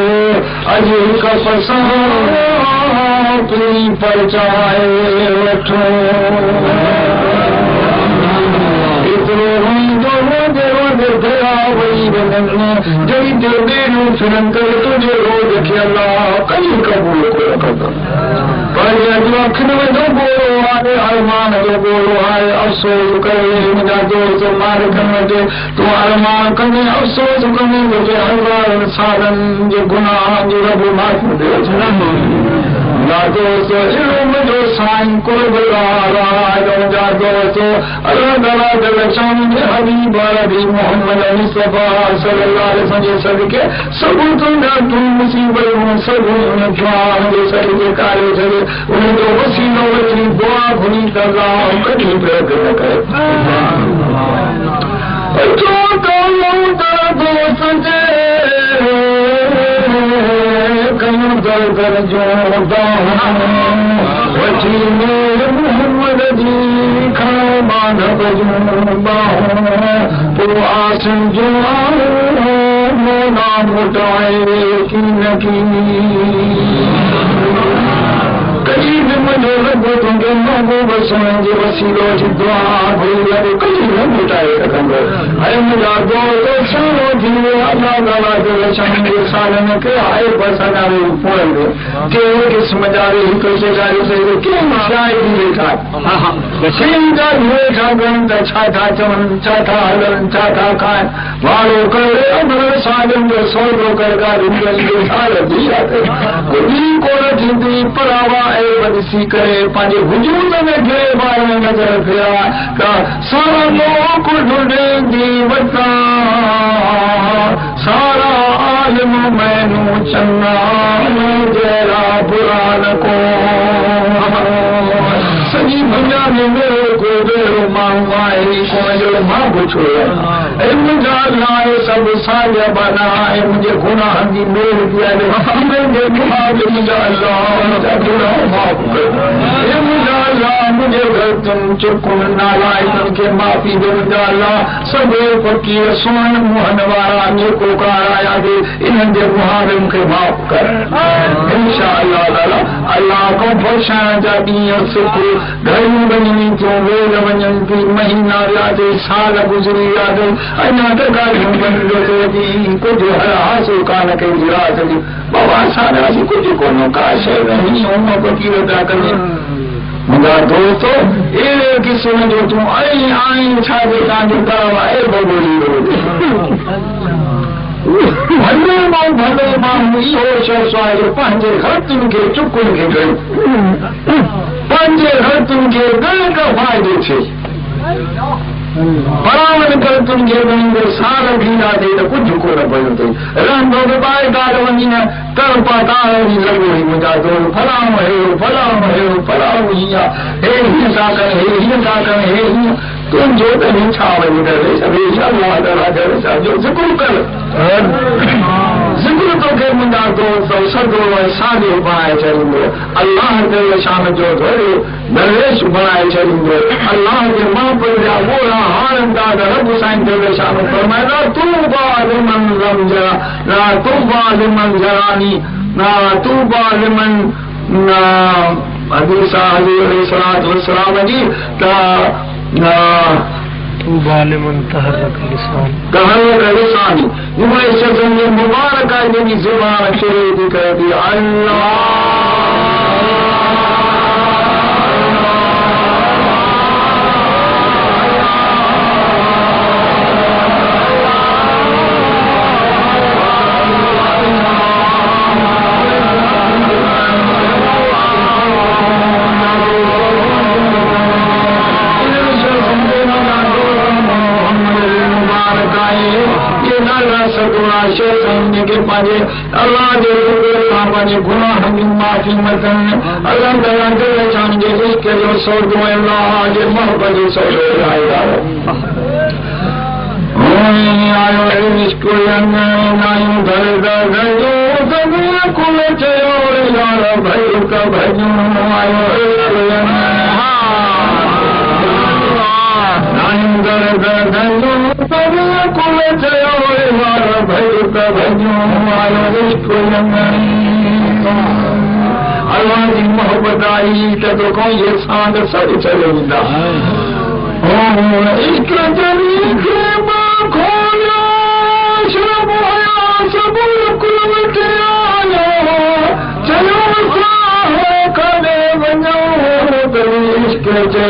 अॼु हिक पसंद परचाए वठो एतिरो रोईंदो रोंदे रोंदे दया वही वञनि जॾहिं जो ॿेड़ियूं फिरनि करे तुंहिंजे रोज़ खे अल्लाह कई क़बूल कोन कंदो पर अॼु अखियुनि में जो ॻोड़ो आहे अरमान जो ॻोड़ो आहे अफ़सोस करे मुंहिंजा दोस्त मालिकनि वटि तूं अरमान कंदे अफ़सोस कंदे मुंहिंजे हज़ारनि सालनि जे गुनाहनि जो रब माफ़ ॾियो मुंहिंजा दोस्त इल्म जो साईं कुर्ब मुंहिंजा दोस्त तो अल्लाह ताला जल शान जे हबीब अरबी मोहम्मद मुस्तफा सल्लल्लाहु अलैहि वसल्लम सदके सब तुंदा तुम मुसीबत सब जान जे सदके काले सदके उन तो वसीलो वची दुआ घुनी करला कभी प्रगट करे तो दोस्त जे कयूं दर जो वची मोहम्मद जी खान बजूं तो आसन जो मोना मुटाए की करीब मुझे लॻो तुंहिंजो मोगो बसण जे वसीलो जी दुआ घुरी लॻो कॾहिं न मुटाए रखंदो ऐं मुंहिंजा दोस्त सारो थी वियो अल्लाह ताला जो शान जे सालनि खे आहे बसणारे पोड़ंदो कहिड़े क़िस्म जा हिकु सेगारी सही कंहिं शाइरी वेठा कंहिं जा वेठा कनि त छा था चवनि छा था हलनि छा था खाइनि वारो करे अमर सालनि जो सौदो कर ॻाल्हि साल थी आहे कोन थींदी परावा ॾिसी करे पंहिंजे वजूद में घिरे ॿार नज़र फिरा त सारा लोक ढूंढेंदी वटां सारा आलम मैनू चङा जहिड़ा बुरा न को सॼी दुनिया में मेरो को जहिड़ो माण्हू आहे कोन जहिड़ो मां पुछो ऐं मुंहिंजा लाइ सभु साॻिया बना ऐं मुंहिंजे गुनाहनि जी मेल थी आहे मुंहिंजा अलाह माफ़ कर मुंहिंजा अलाह मुंहिंजे घर तुम चुकुनि नालाइकनि खे माफ़ी ॾे मुंहिंजा अलाह सभु फ़क़ीर सुहिण मुंहनि वारा नेकोकार आया थी इन्हनि जे मुहारिम खे माफ़ कर इंशा अल्लाह ताला अल्लाह खां पुछण जा ॾींहं सुख घड़ियूं वञनि थियूं वेल वञनि थी महीना विया थी साल गुज़री विया थी अञा त ॻाल्हियूं बंदि थो थी कुझु हर हासिल कान कई रात जी बाबा असां कुझु कोन का शइ नहीं होमो फ़क़ीर था कनि मुंहिंजा दोस्त अहिड़े क़िस्म जो तूं आई छा जे तव्हांजो करणु आहे भॻोड़ी भले माण्हू इहो शख़्स आहे जो पंहिंजे हथनि खे चुकुनि खे कयो पंहिंजे हथनि खे घणे का फ़ाइदो थिए बराबरि कर तुंहिंजे वञी साल ढीला थिए त कुझु कोन पियो अथई रहंदो त ॿाहिरि ॻाल्हि वञी न कर पाताल जी लॻो ई मुंहिंजा दोस्त फलाणो अहिड़ो फलाणो हीअं हे हीअं था कनि हे हीअं था कनि हे हीअं तुंहिंजो त छा वञी करे ज़िक्र कर ज़िक्र तोखे मुंहिंजा दोस्त सदो ऐं साॻियो बणाए छॾींदो अलाह जे शान जो धोड़ो दरवेश बणाए छॾींदो अलाह जे महापुर जा ॿोड़ा हारंदा त रब साईं जो शान फरमाईंदा तूं बालिमन रमजरा ना तूं बालिमन जरानी ना तूं बालिमन ना हदीस हज़ूर अलैहिस्सलातु वस्सलाम जी त बालिमन तहरक लिसानी मुबारक आहे जंहिंजी ज़ुबान शुरू थी करे थी अल्लाह अल्लाह जे पंहिंजे गुनाहनि जी माफ़ी मथनि अल्लाह ताला जे शान जे इश्क जो सौदो अल्लाह जे मोहबत जो सौदो आयो इश्क नायूं घर जो कुल चयो यार भई क भॼूं आयो नायूं घर कुल चयो यार भई क भॼूं अल्लाह जी मोहबत आई त तोखां इहे सांग सभु चले वेंदा इश्क जरी खे मां खोलियो शब हुया सभु कुल खे आयो चयो कॾहिं वञो त इश्क जे